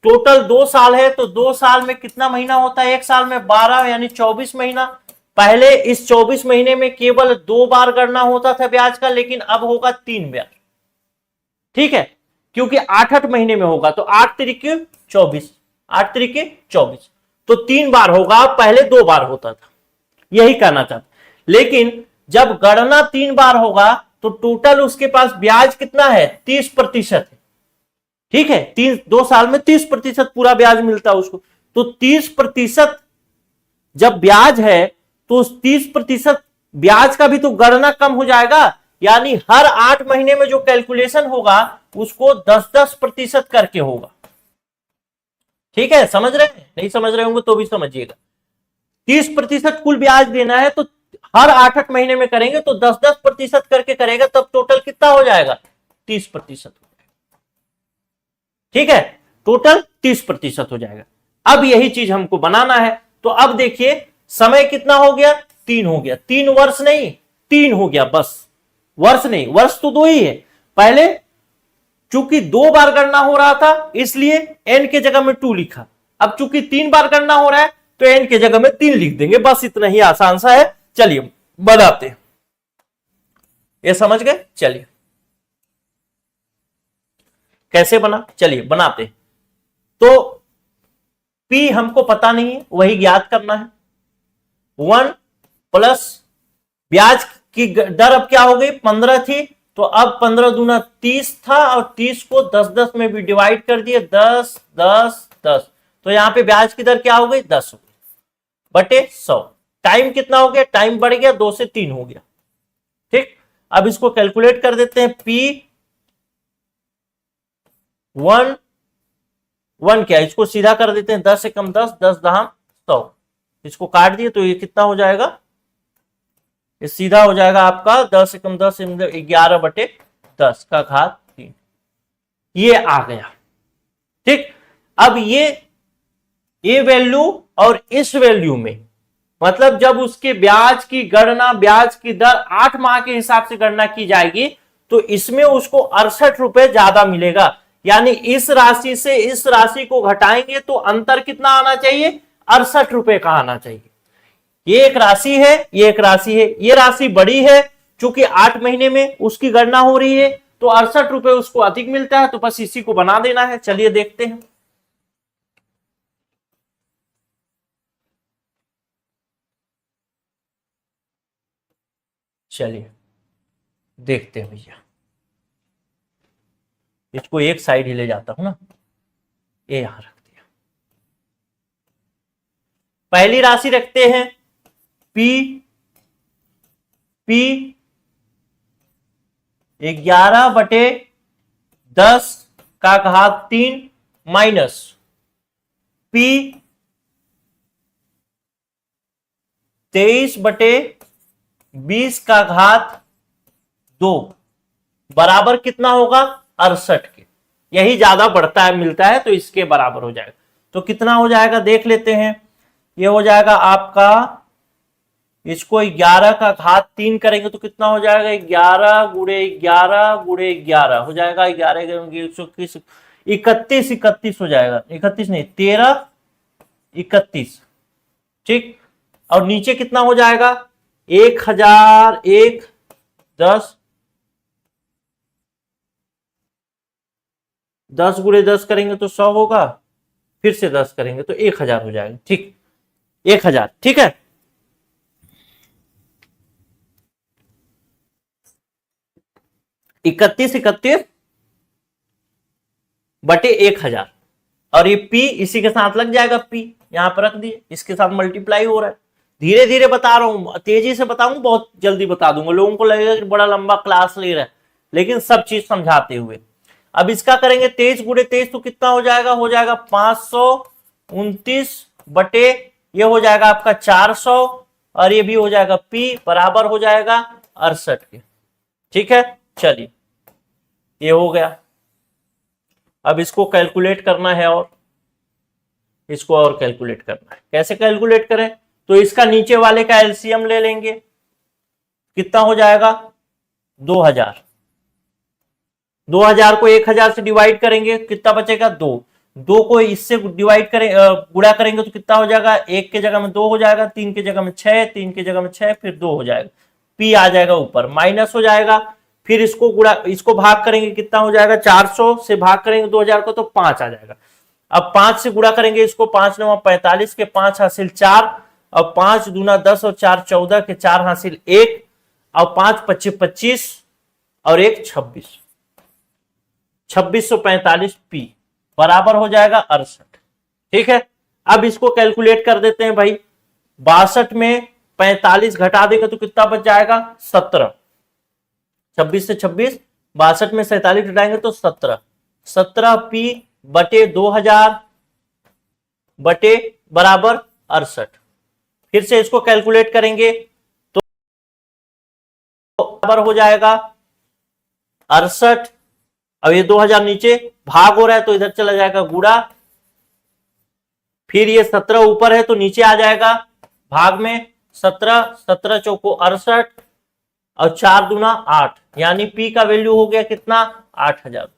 टोटल 2 साल है, तो 2 साल में कितना महीना होता है, 1 साल में 12 यानी 24 महीना, पहले इस 24 महीने में केवल 2 बार गणना होता था ब्याज का, लेकिन अब होगा 3 बार। ठीक है, क्योंकि 8 महीने में होगा, तो 8 तरीके 24, 8 तरीके 24, तो 3 बार होगा, पहले 2 बार होता था, यही कहना चाहता। लेकिन जब गणना 3 बार होगा तो टोटल उसके पास ब्याज कितना है, 30% है। ठीक है, 2 साल में 30% पूरा ब्याज मिलता है उसको। तो 30% जब ब्याज है तो उस 30% ब्याज का भी तो गणना कम हो जाएगा, यानी हर 8 महीने में जो कैलकुलेशन होगा उसको 10-10% करके होगा। ठीक है, समझ रहे हैं? नहीं समझ रहे होंगे तो भी समझिएगा। 30% कुल ब्याज देना है तो हर 8-8 महीने में करेंगे तो 10-10% करके करेगा, तब टोटल कितना हो जाएगा, 30%। ठीक है, टोटल 30% हो जाएगा। अब यही चीज हमको बनाना है, तो अब देखिए समय कितना हो गया, 3 हो गया, 3 वर्ष नहीं 3 हो गया, बस वर्ष नहीं, वर्ष तो 2 ही है। पहले चूंकि 2 बार गणना हो रहा था इसलिए n के जगह में 2 लिखा, अब चूंकि 3 बार गणना हो रहा है तो n के जगह में 3 लिख देंगे, बस इतना ही आसान सा है। चलिए बनाते हैं, ये समझ गए? चलिए कैसे बना, चलिए बनाते हैं। तो P हमको पता नहीं है, वही ज्ञात करना है। 1 प्लस ब्याज की दर अब क्या हो गई, 15 थी, तो अब 15 दूना 30 था, और 30 को 10-10 में भी डिवाइड कर दिए, 10-10-10, तो यहां पे ब्याज की दर क्या हो गई, 10 हो गई बटे 100। टाइम कितना हो गया, टाइम बढ़ गया, 2 से 3 हो गया। ठीक, अब इसको कैलकुलेट कर देते हैं। P 1 क्या, इसको सीधा कर देते हैं, 10 से कम 10, 10-10 100, इसको काट दिए तो ये कितना हो जाएगा, ये सीधा हो जाएगा आपका 10 से कम 10, 11 बटे 10 का घात 3, ये आ गया। ठीक, अब ये वैल्यू और इस वैल्यू में, मतलब जब उसके ब्याज की गणना, ब्याज की दर 8 माह के हिसाब से गणना की जाएगी तो इसमें उसको 68 रुपए ज्यादा मिलेगा, यानी इस राशि से इस राशि को घटाएंगे तो अंतर कितना आना चाहिए, 68 रुपए का आना चाहिए। ये एक राशि है, ये एक राशि है, ये राशि बड़ी है, चूंकि 8 महीने में उसकी गणना हो रही है तो 68 रुपए उसको अधिक मिलता है, तो बस इसी को बना देना है। चलिए देखते हैं। चलिए देखते हैं भैया, इसको एक साइड ही ले जाता हूं ना, ये यहां रख दिया। पहली राशि रखते हैं P 11 बटे 10 का घात 3 माइनस P 23 बटे 20 का घात 2 बराबर कितना होगा, 68 के। यही ज्यादा बढ़ता है मिलता है तो इसके बराबर हो जाएगा। तो कितना हो जाएगा देख लेते हैं। ये हो जाएगा आपका, इसको 11 का घात 3 करेंगे तो कितना हो जाएगा, 11 गुणे 11 गुणे 11 हो जाएगा, 11 31 हो जाएगा, 31 नहीं 13 31। ठीक, और नीचे कितना हो जाएगा, 1001 10 10 गुणे 10 करेंगे तो 100 होगा, फिर से 10 करेंगे तो 1000 हो जाएगा। ठीक, 1000। ठीक है, इकतीस बटे 1000, और ये P इसी के साथ लग जाएगा, P यहां पर रख दिए, इसके साथ मल्टीप्लाई हो रहा है। धीरे धीरे बता रहा हूं, तेजी से बताऊंगा बहुत जल्दी बता दूंगा, लोगों को लगेगा कि बड़ा लंबा क्लास ले रहा है, लेकिन सब चीज समझाते हुए। अब इसका करेंगे 23 गुणे 23 तो कितना हो जाएगा 529 बटे, ये हो जाएगा आपका 400, और ये भी हो जाएगा P बराबर हो जाएगा 68 के। ठीक है, चलिए ये हो गया। अब इसको कैलकुलेट करना है, और इसको और कैलकुलेट करना है। कैसे कैलकुलेट करें, तो इसका नीचे वाले का एलसीएम ले लेंगे, कितना हो जाएगा 2000 को 1000 से डिवाइड करेंगे, कितना बचेगा 2, 2 को इससे डिवाइड करें, गुणा करेंगे तो कितना हो जाएगा, 1 के जगह में 2 हो जाएगा, 3 के जगह में 6, 3 के जगह में 6, फिर 2 हो जाएगा, पी आ जाएगा ऊपर, माइनस हो जाएगा। फिर इसको भाग करेंगे, कितना हो जाएगा, 400 से भाग करेंगे 2000 को तो 5 आ जाएगा। अब 5 से गुणा करेंगे इसको, 5 9 45 के 5 हासिल 4, और 5 दूना 10 और 4 14 के 4 हासिल 1, और 5 25 25 और 1 26, 2645 पी बराबर हो जाएगा 68। ठीक है, अब इसको कैलकुलेट कर देते हैं भाई। 62 में 45 घटा देंगे तो कितना बच जाएगा, 17। 26 से 26, 62 में 47 घटाएंगे तो 17, 17 पी बटे 2000 बटे बराबर 68। फिर से इसको कैलकुलेट करेंगे तो बराबर हो जाएगा 68। अब ये 2000 नीचे भाग हो रहा है तो इधर चला जाएगा गुणा, फिर ये 17 ऊपर है तो नीचे आ जाएगा भाग में 17, 17 चौको 68 और 4 दूना 8, यानी पी का वैल्यू हो गया कितना, 8000।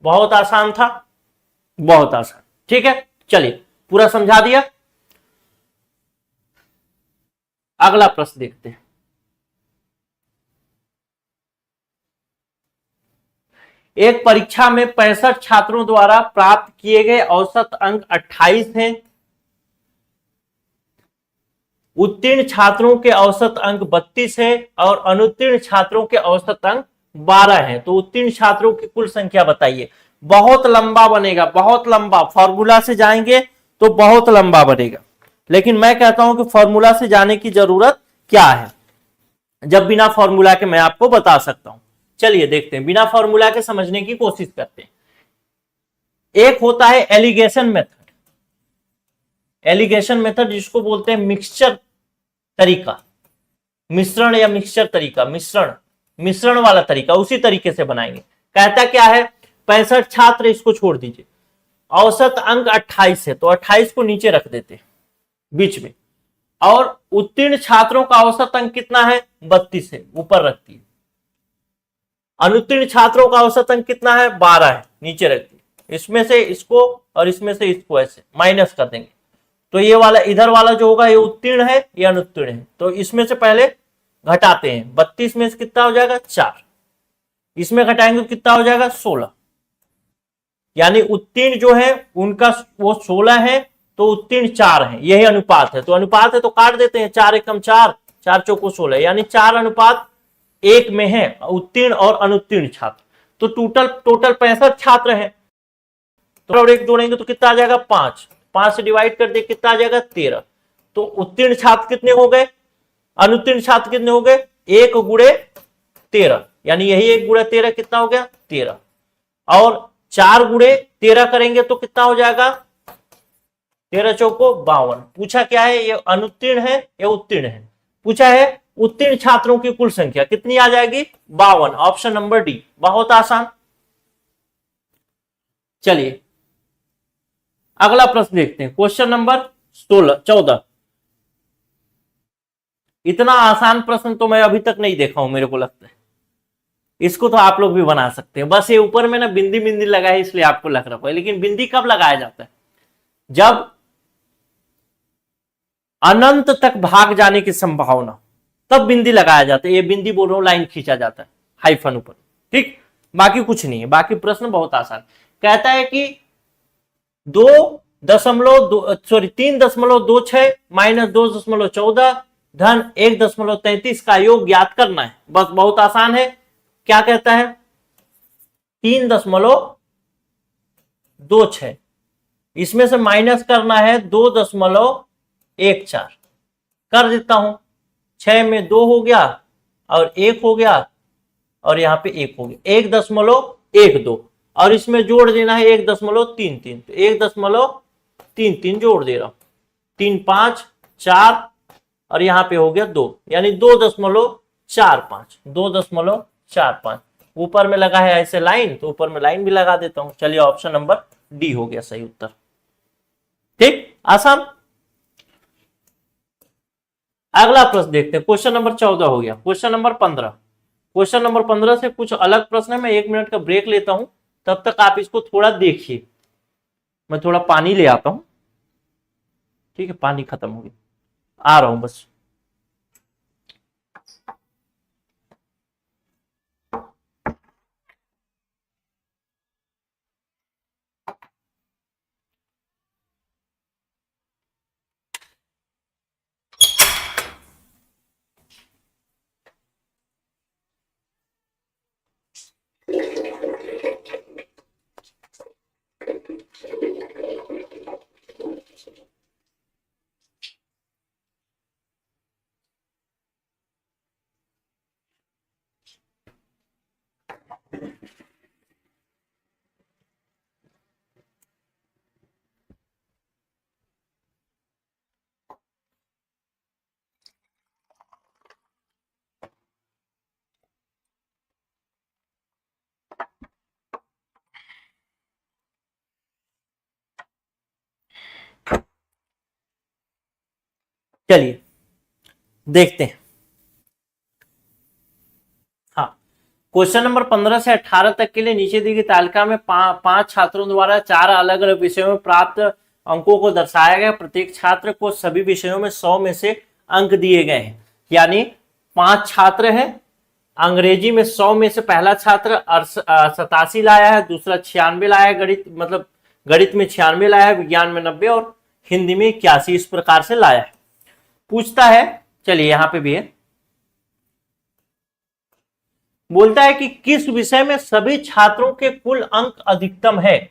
बहुत आसान था, बहुत आसान। ठीक है, चलिए पूरा समझा दिया। अगला प्रश्न देखते हैं। एक परीक्षा में 65 छात्रों द्वारा प्राप्त किए गए औसत अंक 28 हैं। उत्तीर्ण छात्रों के औसत अंक 32 है और अनुत्तीर्ण छात्रों के औसत अंक 12 है। तो उत्तीर्ण छात्रों की कुल संख्या बताइए। बहुत लंबा बनेगा, बहुत लंबा, फॉर्मूला से जाएंगे तो बहुत लंबा बनेगा, लेकिन मैं कहता हूं कि फॉर्मूला से जाने की जरूरत क्या है, जब बिना फॉर्मूला के मैं आपको बता सकता हूं। चलिए देखते हैं, बिना फॉर्मूला के समझने की कोशिश करते हैं। एक होता है एलिगेशन मेथड, एलिगेशन मेथड जिसको बोलते हैं मिक्सचर तरीका, मिश्रण या मिक्सचर तरीका, मिश्रण वाला तरीका, उसी तरीके से बनाएंगे। कहता क्या है, 65 छात्र, इसको छोड़ दीजिए, औसत अंक 28 है तो 28 को नीचे रख देते हैं बीच में, और उत्तीर्ण छात्रों का औसत अंक कितना है, 32 है, ऊपर रखती है। अनुत्तीर्ण छात्रों का औसत अंक कितना है, 12 है, नीचे रखती है। इसमें से इसको और इसमें से इसको ऐसे माइनस कर देंगे तो ये वाला इधर वाला जो होगा ये उत्तीर्ण है, ये अनुत्तीर्ण है, तो इसमें से पहले घटाते हैं। 32 में से कितना हो जाएगा, 4, इसमें घटाएंगे तो कितना हो जाएगा, 16, यानी उत्तीर्ण जो है उनका वो 16 है तो उत्तीर्ण 4 है, यही अनुपात है। तो अनुपात है तो काट देते हैं, 4 एकम 4, 4 चौको 16, यानी 4 अनुपात 1 में है उत्तीर्ण और अनुत्तीर्ण छात्र। तो टोटल 65 छात्र हैं, तो एक जोड़ेंगे तो कितना आ जाएगा, 5, 5 से डिवाइड कर दे कितना आ जाएगा, 13। तो उत्तीर्ण छात्र कितने हो गए, अनुत्तीर्ण छात्र कितने हो गए, 1 गुणे 13, यानी यही 1 गुणे 13 कितना हो गया, 13, और 4 गुणे 13 करेंगे तो कितना हो जाएगा, 13 चौको 52। पूछा क्या है, ये अनुत्तीर्ण है या उत्तीर्ण है, पूछा है उत्तीर्ण छात्रों की कुल संख्या कितनी आ जाएगी, 52, ऑप्शन नंबर डी। बहुत आसान। चलिए अगला प्रश्न देखते हैं, क्वेश्चन नंबर 14। इतना आसान प्रश्न तो मैं अभी तक नहीं देखा हूं, मेरे को लगता है इसको तो आप लोग भी बना सकते हैं। बस ये ऊपर में ना बिंदी बिंदी लगा है इसलिए आपको लग रहा है, लेकिन बिंदी कब लगाया जाता है, जब अनंत तक भाग जाने की संभावना, तब बिंदी लगाया जाता है। ये बिंदी बोल रहा हूं, लाइन खींचा जाता है हाइफन ऊपर, ठीक, बाकी कुछ नहीं है। बाकी प्रश्न बहुत आसान। कहता है कि 3.26 माइनस 2.14 धन 1.33 का योग ज्ञात करना है। बस बहुत आसान है। क्या कहता है, 3.26, इसमें से माइनस करना है 2.14, कर देता हूं। 6 में 2 हो गया और 1 हो गया और यहां पे 1 हो गया, 1.12, और इसमें जोड़ देना है 1.33, तो 1.33 जोड़ दे रहा हूं, 3 5 4 और यहां पे हो गया 2, यानी 2.45। ऊपर में लगा है ऐसे लाइन, तो ऊपर में लाइन भी लगा देता हूं। चलिए ऑप्शन नंबर डी हो गया सही उत्तर। ठीक, आसान। अगला प्रश्न देखते हैं, क्वेश्चन नंबर 14 हो गया। क्वेश्चन नंबर 15, क्वेश्चन नंबर 15 से कुछ अलग प्रश्न है। मैं 1 मिनट का ब्रेक लेता हूं, तब तक आप इसको थोड़ा देखिए। मैं थोड़ा पानी ले आता हूं, ठीक है, पानी खत्म हो गया, आ रहा हूं बस। चलिए देखते हैं। हाँ, क्वेश्चन नंबर 15 से 18 तक के लिए नीचे दी गई तालिका में पांच छात्रों द्वारा 4 अलग अलग विषयों में प्राप्त अंकों को दर्शाया गया। प्रत्येक छात्र को सभी विषयों में 100 में से अंक दिए गए हैं। यानी 5 छात्र हैं, अंग्रेजी में 100 में से पहला छात्र 87 लाया है, दूसरा 96 लाया है, गणित में 96 लाया है, विज्ञान में 90 और हिंदी में 81, इस प्रकार से लाया है। पूछता है, चलिए यहां पे भी है, बोलता है कि किस विषय में सभी छात्रों के कुल अंक अधिकतम है।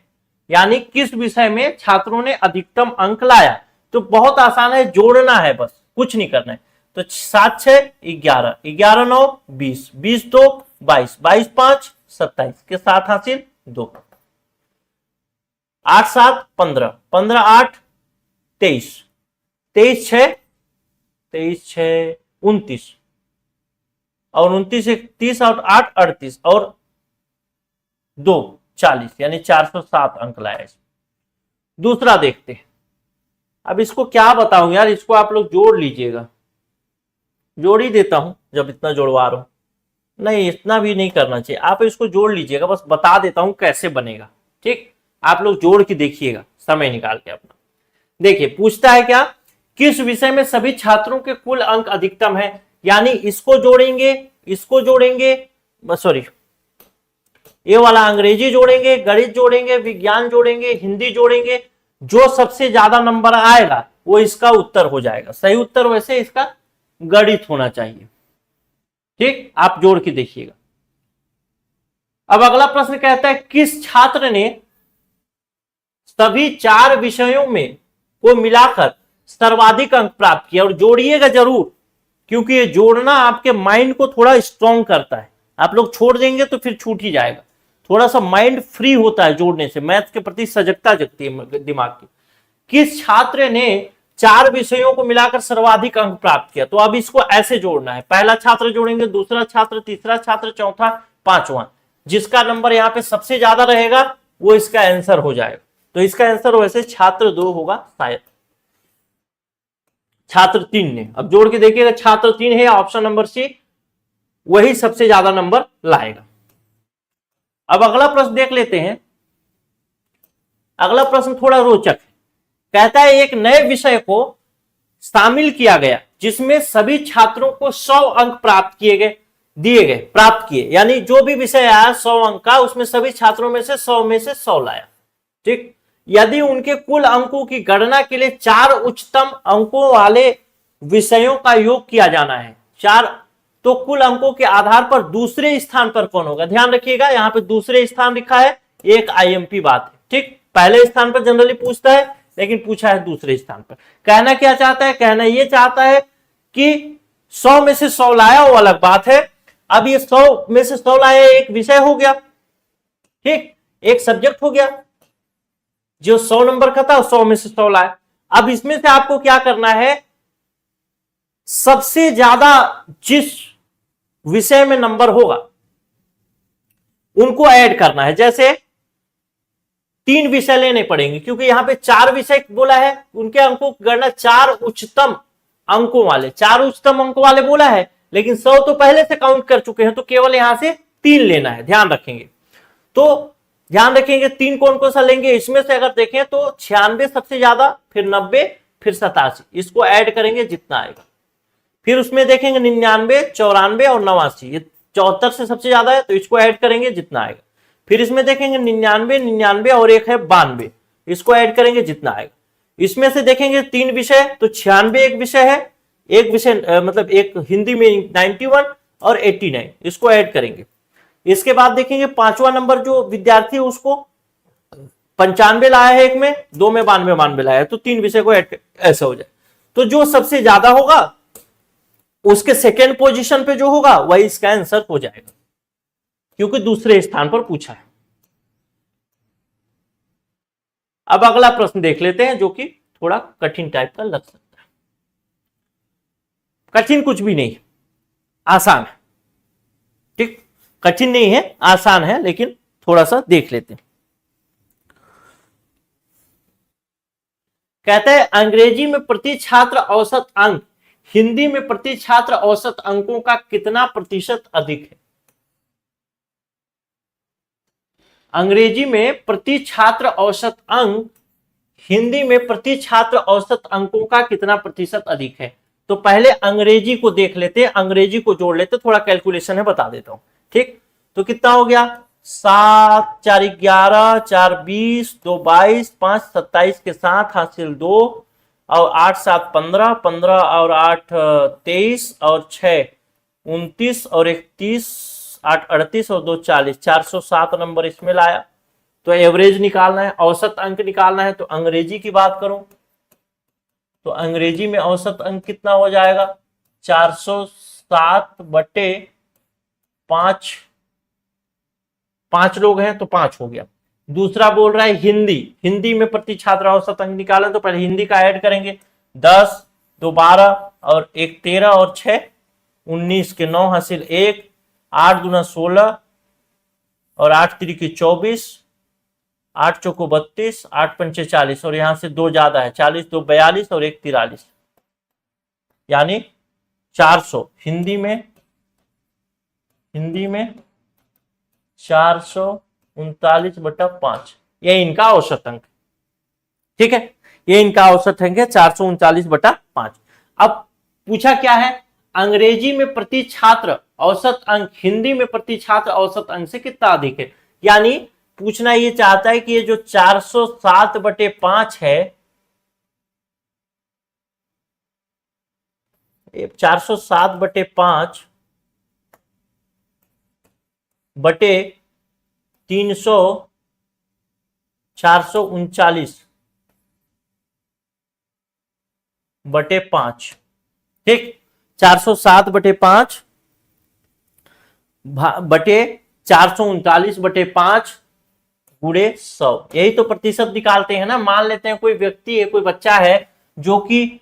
यानी किस विषय में छात्रों ने अधिकतम अंक लाया। तो बहुत आसान है, जोड़ना है, बस कुछ नहीं करना है। तो 7 6 11, 11 9 20, 20 2 22, 22 5 27 के साथ हासिल 2, 8 7 15, 15 8 23, 23 6 29 और 29 1 30 और 8 38 और 2 40, यानी 407 अंक लाया। दूसरा देखते हैं। अब इसको क्या बताऊं यार, इसको आप लोग जोड़ लीजिएगा, जोड़ ही देता हूं जब इतना जोड़वा रहा हूं। नहीं, इतना भी नहीं करना चाहिए, आप इसको जोड़ लीजिएगा, बस बता देता हूं कैसे बनेगा। ठीक, आप लोग जोड़ के देखिएगा समय निकाल के अपना। देखिए पूछता है क्या, किस विषय में सभी छात्रों के कुल अंक अधिकतम है। यानी इसको जोड़ेंगे, इसको जोड़ेंगे, सॉरी ये वाला अंग्रेजी जोड़ेंगे, गणित जोड़ेंगे, विज्ञान जोड़ेंगे, हिंदी जोड़ेंगे, जो सबसे ज्यादा नंबर आएगा वो इसका उत्तर हो जाएगा। सही उत्तर वैसे इसका गणित होना चाहिए। ठीक, आप जोड़ के देखिएगा। अब अगला प्रश्न कहता है, किस छात्र ने सभी 4 विषयों में को मिलाकर सर्वाधिक अंक प्राप्त किया। और जोड़िएगा जरूर, क्योंकि ये जोड़ना आपके माइंड को थोड़ा स्ट्रॉन्ग करता है। आप लोग छोड़ देंगे तो फिर छूट ही जाएगा। थोड़ा सा माइंड फ्री होता है जोड़ने से, मैथ के प्रति सजगता जगती है दिमाग की। किस छात्र ने 4 विषयों को मिलाकर सर्वाधिक अंक प्राप्त किया। तो अब इसको ऐसे जोड़ना है, पहला छात्र जोड़ेंगे, दूसरा छात्र, तीसरा छात्र, चौथा, पांचवा। जिसका नंबर यहाँ पे सबसे ज्यादा रहेगा वो इसका आंसर हो जाएगा। तो इसका आंसर वैसे छात्र 2 होगा शायद। छात्र 3 ने, अब जोड़ के देखिएगा, छात्र 3 है, ऑप्शन नंबर सी वही सबसे ज्यादा नंबर लाएगा। अब अगला प्रश्न देख लेते हैं। अगला प्रश्न थोड़ा रोचक है। कहता है, एक नए विषय को शामिल किया गया जिसमें सभी छात्रों को 100 अंक प्राप्त किए। यानी जो भी विषय आया 100 अंक का, उसमें सभी छात्रों में से 100 लाया। ठीक, यदि उनके कुल अंकों की गणना के लिए 4 उच्चतम अंकों वाले विषयों का योग किया जाना है। 4, तो कुल अंकों के आधार पर दूसरे स्थान पर कौन होगा। ध्यान रखिएगा, यहां पे दूसरे स्थान लिखा है, एक आईएमपी बात है। ठीक, पहले स्थान पर जनरली पूछता है, लेकिन पूछा है दूसरे स्थान पर। कहना क्या चाहता है, कहना यह चाहता है कि 100 में से 100 लाया वो अलग बात है। अब ये 100 में से 100 लाया एक विषय हो गया, ठीक, एक सब्जेक्ट हो गया, जो 100 नंबर का था 100 में से 100 लाया। अब इसमें से आपको क्या करना है, सबसे ज्यादा जिस विषय में नंबर होगा उनको ऐड करना है। जैसे 3 विषय लेने पड़ेंगे, क्योंकि यहां पे 4 विषय बोला है, उनके अंकों की गणना 4 उच्चतम अंकों वाले बोला है, लेकिन 100 तो पहले से काउंट कर चुके हैं, तो केवल यहां से 3 लेना है। ध्यान रखेंगे। तो ध्यान रखेंगे तीन कौन सा लेंगे, इसमें से अगर देखें तो 96 सबसे ज्यादा, फिर 90, फिर 87, इसको ऐड करेंगे जितना आएगा। फिर उसमें देखेंगे 99, 94 और 89, ये 74 से सबसे ज्यादा है तो इसको ऐड करेंगे जितना आएगा। फिर इसमें देखेंगे 99, 99 और एक है 92, इसको ऐड करेंगे जितना आएगा। इसमें से देखेंगे तीन विषय तो 96 एक विषय है, एक विषय मतलब एक हिंदी में 91 और 89, इसको ऐड करेंगे। इसके बाद देखेंगे पांचवा नंबर जो विद्यार्थी है उसको 95 लाया है, एक में, दो में 92 लाया है, तो तीन विषय को ऐड ऐसा हो जाए। तो जो सबसे ज्यादा होगा उसके सेकेंड पोजीशन पे जो होगा वही इसका आंसर हो जाएगा, क्योंकि दूसरे स्थान पर पूछा है। अब अगला प्रश्न देख लेते हैं जो कि थोड़ा कठिन टाइप का लग सकता है। कठिन कुछ भी नहीं, आसान है, ठीक, कठिन नहीं है, आसान है, लेकिन थोड़ा सा देख लेते हैं। कहते हैं अंग्रेजी में प्रति छात्र औसत अंक हिंदी में प्रति छात्र औसत अंकों का कितना प्रतिशत अधिक है। अंग्रेजी में प्रति छात्र औसत अंक हिंदी में प्रति छात्र औसत अंकों का कितना प्रतिशत अधिक है। तो पहले अंग्रेजी को देख लेते हैं, अंग्रेजी को जोड़ लेते, थोड़ा कैलकुलेशन है बता देता हूं, ठीक। तो कितना हो गया, 7 4 11 4 20 2 22 5 27 के साथ हासिल 2 और 8 7 15 15 और 8 23 और 6 29 और 1 30 8 38 और 2 40, 407 नंबर इसमें लाया। तो एवरेज निकालना है, औसत अंक निकालना है, तो अंग्रेजी की बात करूं तो अंग्रेजी में औसत अंक कितना हो जाएगा, 407 बटे 5, 5 लोग हैं तो 5 हो गया। दूसरा बोल रहा है हिंदी, हिंदी में प्रति छात्र औसत अंक निकालें तो पहले हिंदी का ऐड करेंगे, 10 2 12 और 1 13 और 6 19 के 9 हासिल 1, 8 दूना 16 और 8 3 की 24, 8 चौको 32, 8 पंचे 40 और यहां से 2 ज्यादा है, 40 2 42 और 1 43, यानी 400। हिंदी में 439 बटा 5, ये इनका औसत अंक, ठीक है, ये इनका औसत अंक है 439 बटा 5। अब पूछा क्या है, अंग्रेजी में प्रति छात्र औसत अंक हिंदी में प्रति छात्र औसत अंक से कितना अधिक है। यानी पूछना ये चाहता है कि ये जो 407 बटे 5 है, 407 बटे 5 बटे 300 439 बटे 5, ठीक, 407 बटे 5 बटे 439 बटे 5 गुणे 100, यही तो प्रतिशत निकालते हैं ना। मान लेते हैं कोई व्यक्ति है, कोई बच्चा है जो कि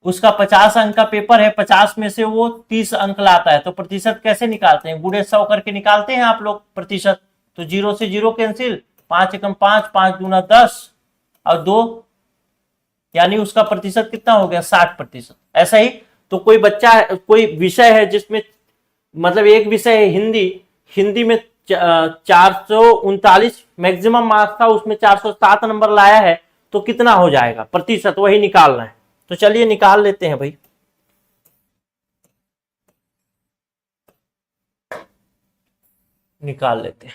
उसका 50 अंक का पेपर है, 50 में से वो 30 अंक लाता है, तो प्रतिशत कैसे निकालते हैं, गुणे 100 करके निकालते हैं आप लोग प्रतिशत। तो 0 से 0 कैंसिल, 5 एकम 5, 5 दूना 10 और 2, यानी उसका प्रतिशत कितना हो गया, 60%। ऐसा ही तो कोई बच्चा है, कोई विषय है जिसमें मतलब एक विषय है हिंदी, हिंदी में 439 मैक्सिमम मार्क्स था, उसमें 407 नंबर लाया है, तो कितना हो जाएगा प्रतिशत, वही निकालना है। तो चलिए निकाल लेते हैं भाई। निकाल लेते हैं,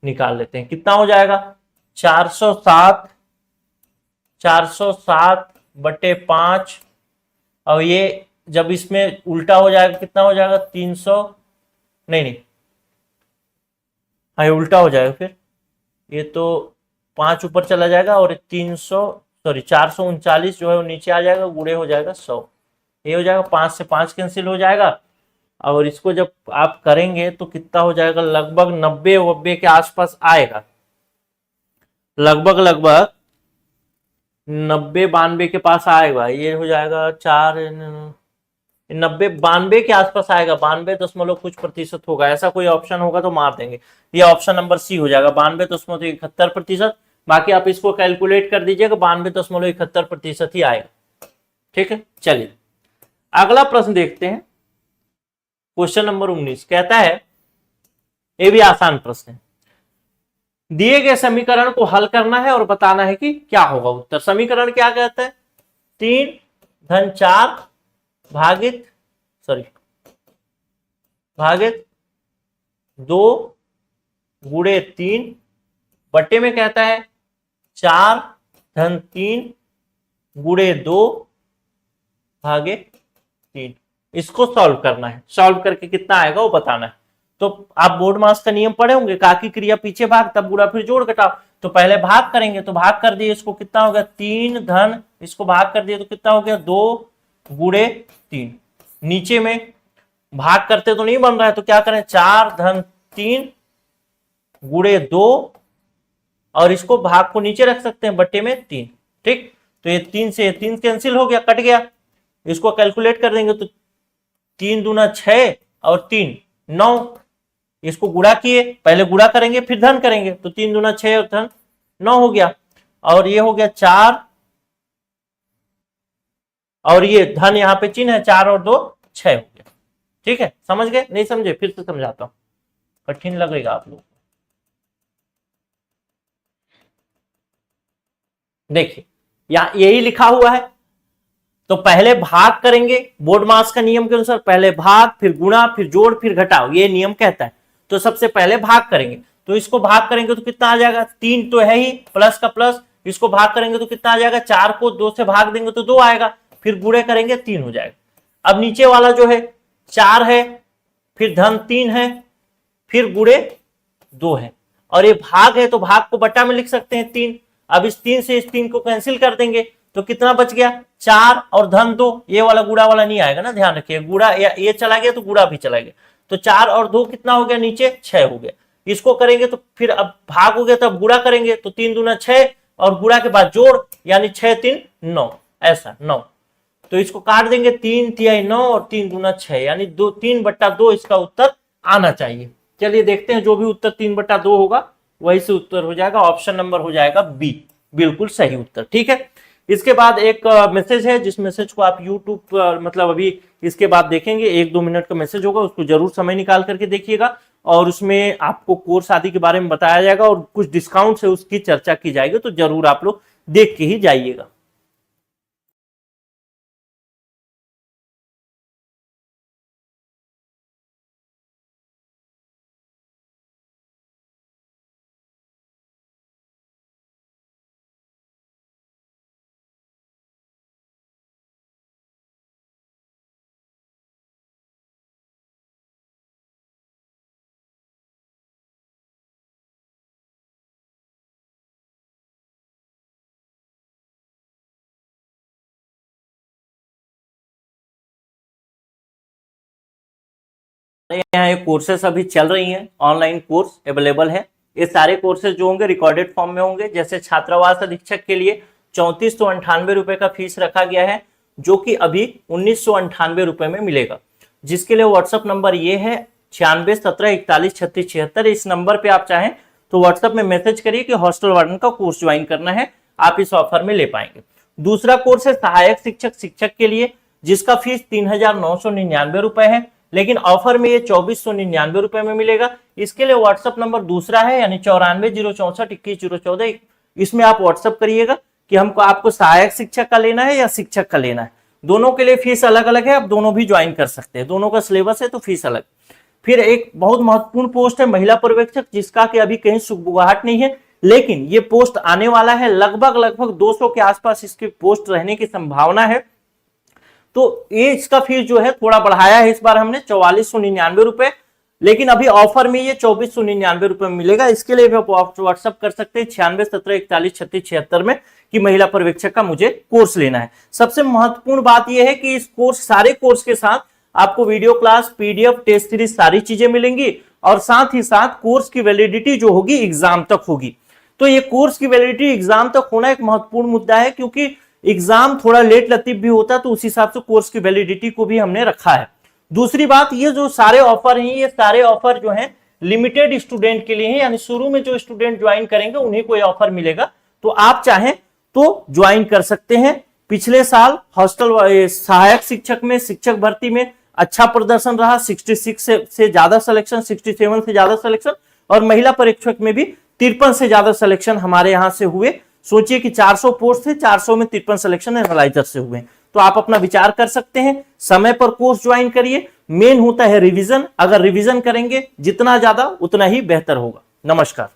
निकाल लेते हैं, कितना हो जाएगा, 407 बटे 5 और ये जब इसमें उल्टा हो जाएगा कितना हो जाएगा, 300, नहीं हाँ ये उल्टा हो जाएगा, फिर ये तो 5 ऊपर चला जाएगा और 439 जो है वो नीचे आ जाएगा, गुणे हो जाएगा 100, ये हो जाएगा, 5 से 5 कैंसिल हो जाएगा। और इसको जब आप करेंगे तो कितना हो जाएगा, लगभग 90 के आसपास आएगा, लगभग 90 92 के पास आएगा, ये हो जाएगा 92 के आसपास आएगा, 92 कुछ प्रतिशत होगा, ऐसा कोई ऑप्शन होगा तो मार देंगे। ये ऑप्शन नंबर सी हो जाएगा, 92.71%। बाकी आप इसको कैलकुलेट कर दीजिएगा, 92.71% ही आएगा, ठीक है। चलिए अगला प्रश्न देखते हैं। क्वेश्चन नंबर 19 कहता है, ये भी आसान प्रश्न है, दिए गए समीकरण को हल करना है और बताना है कि क्या होगा उत्तर। समीकरण क्या कहता है, 3-4 भागित 2 गुणे 3 बट्टे में कहता है 4-3 गुणे 2 भागे 3। इसको सॉल्व करना है, सॉल्व करके कितना आएगा वो बताना है। तो आप बोर्ड मास का नियम पढ़े होंगे, का की क्रिया पीछे भाग तब गुणा फिर जोड़ घटाओ। तो पहले भाग करेंगे, तो भाग कर दिए, इसको कितना हो गया 3 धन, इसको भाग कर दिए तो कितना हो गया 2 गुणे 3। नीचे में भाग करते तो नहीं बन रहा है, तो क्या करें 4-3 गुणे 2 और इसको भाग को नीचे रख सकते हैं बट्टे में 3। ठीक, तो ये 3 से 3 कैंसिल हो गया, कट गया। इसको कैलकुलेट कर देंगे तो 3 दूना 6 और 3 9। इसको गुणा किए, पहले गुणा करेंगे फिर धन करेंगे, तो 3 दूना 6 और धन 9 हो गया। और ये हो गया 4 और ये धन यहाँ पे चिन्ह है, 4 और 2 6 हो गया। ठीक है, समझ गए? नहीं समझे फिर से समझाता हूं, कठिन लगेगा आप लोग। देखिए यहां यही लिखा हुआ है, तो पहले भाग करेंगे बोर्ड मास का नियम के अनुसार, पहले भाग फिर गुणा फिर जोड़ फिर घटाओ, ये नियम कहता है। तो सबसे पहले भाग करेंगे, तो इसको भाग करेंगे तो कितना आ जाएगा, 3 तो है ही प्लस का प्लस, इसको भाग करेंगे तो कितना आ जाएगा, 4 को 2 से भाग देंगे तो 2 आएगा, फिर गुणे करेंगे 3 हो जाएगा। अब नीचे वाला जो है 4 है, फिर धन 3 है, फिर गुणे 2 है, और ये भाग है तो भाग को बटा में लिख सकते हैं 3। अब इस 3 से इस 3 को कैंसिल कर देंगे तो कितना बच गया 4 और धन 2। ये वाला गुणा वाला नहीं आएगा ना, ध्यान रखिए, गुणा ये चला गया तो गुणा भी चला गया, तो 4 और 2 कितना हो गया, नीचे 6 हो गया। इसको करेंगे तो फिर अब भाग हो गया तब गुणा करेंगे, तो 3 दूना 6 और गुणा के बाद जोड़, यानी 6-3 9, ऐसा 9। तो इसको काट देंगे, 3-3 9 और 3 दूना 6, यानी 3/2 इसका उत्तर आना चाहिए। चलिए देखते हैं, जो भी उत्तर 3/2 होगा वही से उत्तर हो जाएगा, ऑप्शन नंबर हो जाएगा बी, बिल्कुल सही उत्तर। ठीक है, इसके बाद एक मैसेज है, जिस मैसेज को आप यूट्यूब पर मतलब अभी इसके बाद देखेंगे, 1-2 मिनट का मैसेज होगा, उसको जरूर समय निकाल करके देखिएगा, और उसमें आपको कोर्स आदि के बारे में बताया जाएगा और कुछ डिस्काउंट है उसकी चर्चा की जाएगी, तो जरूर आप लोग देख के ही जाइएगा। यहाँ ये कोर्सेस अभी चल रही हैं, ऑनलाइन कोर्स अवेलेबल है। ये सारे कोर्सेज जो होंगे रिकॉर्डेड फॉर्म में होंगे। जैसे छात्रावास अधीक्षक के लिए 3498 रुपए का फीस रखा गया है, जो कि अभी 1998 रुपए में मिलेगा, जिसके लिए व्हाट्सअप नंबर ये है 9617413676। इस नंबर पे आप चाहें तो व्हाट्सएप में मैसेज करिए कि हॉस्टल वार्डन का कोर्स ज्वाइन करना है, आप इस ऑफर में ले पाएंगे। दूसरा कोर्स है सहायक शिक्षक के लिए, जिसका फीस 3999 रुपए है, लेकिन ऑफर में ये 2499 रुपए में मिलेगा। इसके लिए व्हाट्सएप नंबर दूसरा है, यानी 9406412014। इसमें आप व्हाट्सएप करिएगा कि हमको आपको सहायक शिक्षक का लेना है या शिक्षक का लेना है। दोनों के लिए फीस अलग अलग है, आप दोनों भी ज्वाइन कर सकते हैं, दोनों का सिलेबस है तो फीस अलग। फिर एक बहुत महत्वपूर्ण पोस्ट है महिला पर्यवेक्षक, जिसका कि अभी कहीं सुगबुगाहट नहीं है, लेकिन ये पोस्ट आने वाला है, लगभग 200 के आसपास इसकी पोस्ट रहने की संभावना है। तो ये इसका फीस जो है थोड़ा बढ़ाया है इस बार हमने, 4499 रुपए, लेकिन अभी ऑफर में ये 2499 रुपए में मिलेगा। इसके लिए भी आप व्हाट्सअप कर सकते हैं 9617413676 में कि महिला पर्यवेक्षक का मुझे कोर्स लेना है। सबसे महत्वपूर्ण बात यह है कि इस कोर्स सारे कोर्स के साथ आपको video class, PDF, test series सारी चीजें मिलेंगी, और साथ ही साथ कोर्स की वैलिडिटी जो होगी एग्जाम तक होगी। तो ये कोर्स की वैलिडिटी एग्जाम तक होना एक महत्वपूर्ण मुद्दा है, क्योंकि एग्जाम थोड़ा लेट लतीफ भी होता है, तो उस हिसाब से कोर्स की वैलिडिटी को भी हमने रखा है। दूसरी बात, ये जो सारे ऑफर हैं, ये सारे ऑफर जो हैं लिमिटेड स्टूडेंट के लिए हैं, यानी शुरू में जो स्टूडेंट ज्वाइन करेंगे उन्हीं को ये ऑफर मिलेगा। तो आप चाहें तो ज्वाइन कर सकते हैं। पिछले साल हॉस्टल सहायक शिक्षक में, शिक्षक भर्ती में अच्छा प्रदर्शन रहा, 66 से ज्यादा सिलेक्शन, 67 से ज्यादा सिलेक्शन, और महिला परीक्षक में भी 53 से ज्यादा सिलेक्शन हमारे यहां से हुए। सोचिए कि 400 पोस्ट थे, 400 में 53 सिलेक्शन एनालाइजर से हुए। तो आप अपना विचार कर सकते हैं, समय पर कोर्स ज्वाइन करिए। मेन होता है रिवीजन, अगर रिवीजन करेंगे जितना ज्यादा उतना ही बेहतर होगा। नमस्कार।